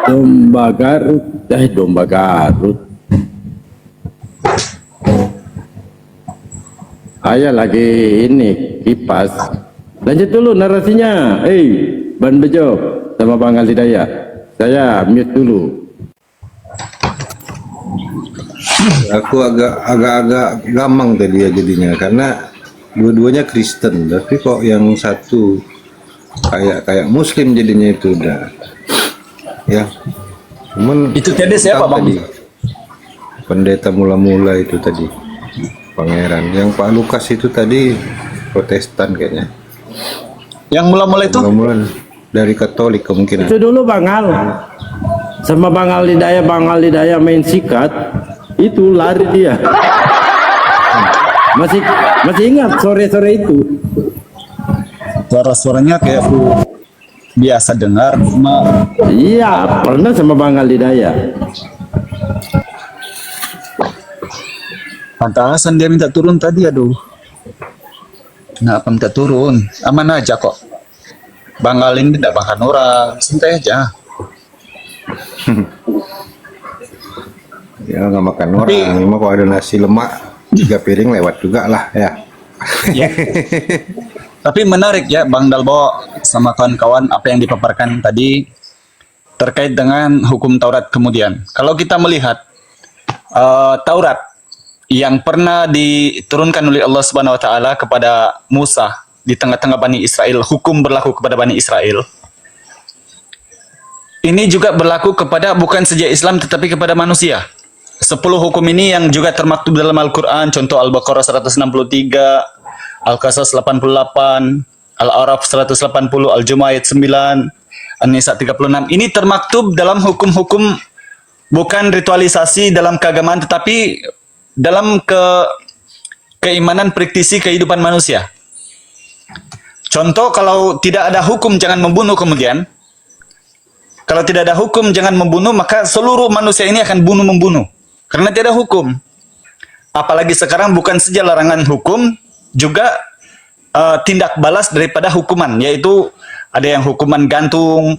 Domba Garut, domba Garut. Ayah lagi ini kipas. Lanjut dulu narasinya. Ban Bejo sama Bang Alidaya. Saya mute dulu. Aku agak-agak gamang tadi ya jadinya karena dua-duanya Kristen, tapi kok yang satu kayak Muslim jadinya itu udah ya. Cuman itu tadi siapa Bang? Tadi, pendeta mula-mula itu tadi Pangeran. Yang Pak Lukas itu tadi Protestan kayaknya. Yang mula-mula itu? Mula-mula dari Katolik kemungkinan. Itu dulu Bang Al. Sama Bang Alidaya main sikat. Itu lari dia. Masih ingat sore-sore itu? Suara-suaranya kayak aku biasa dengar. Iya, pernah sama Bang Alidaya. Pantasan dia minta turun tadi, aduh. Kenapa minta turun? Aman aja kok. Bang Alin tidak makan orang, santai aja. Ya nggak makan orang, cuma kalau ada nasi lemak 3 piring lewat juga lah ya. Ya. Tapi menarik ya Bang Dalbo sama kawan-kawan apa yang dipaparkan tadi terkait dengan hukum Taurat kemudian. Kalau kita melihat Taurat yang pernah diturunkan oleh Allah Subhanahu wa taala kepada Musa di tengah-tengah Bani Israel, hukum berlaku kepada Bani Israel. Ini juga berlaku kepada bukan saja Islam tetapi kepada manusia. 10 hukum ini yang juga termaktub dalam Al-Quran, contoh Al-Baqarah 163, Al-Qasas 88, Al-Araf 180, Al-Jumu'ah ayat 9, An-Nisa 36. Ini termaktub dalam hukum-hukum bukan ritualisasi dalam keagamaan tetapi dalam keimanan praktisi kehidupan manusia. Contoh, kalau tidak ada hukum jangan membunuh kemudian. Kalau tidak ada hukum jangan membunuh, maka seluruh manusia ini akan bunuh-membunuh. Karena tidak ada hukum. Apalagi sekarang bukan saja larangan hukum, juga tindak balas daripada hukuman, yaitu ada yang hukuman gantung,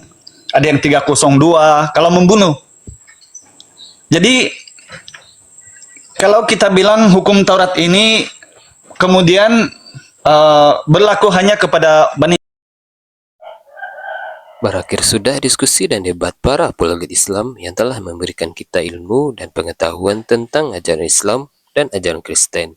ada yang 302 kalau membunuh. Jadi kalau kita bilang hukum Taurat ini kemudian berlaku hanya kepada Bani. Berakhir sudah diskusi dan debat para apologet Islam yang telah memberikan kita ilmu dan pengetahuan tentang ajaran Islam dan ajaran Kristen.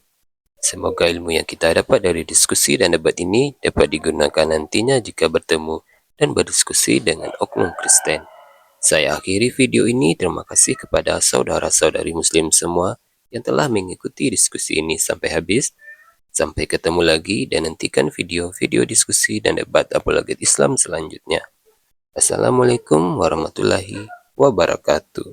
Semoga ilmu yang kita dapat dari diskusi dan debat ini dapat digunakan nantinya jika bertemu dan berdiskusi dengan oknum Kristen. Saya akhiri video ini. Terima kasih kepada saudara-saudari Muslim semua yang telah mengikuti diskusi ini sampai habis. Sampai ketemu lagi dan nantikan video-video diskusi dan debat apologet Islam selanjutnya. Assalamualaikum warahmatullahi wabarakatuh.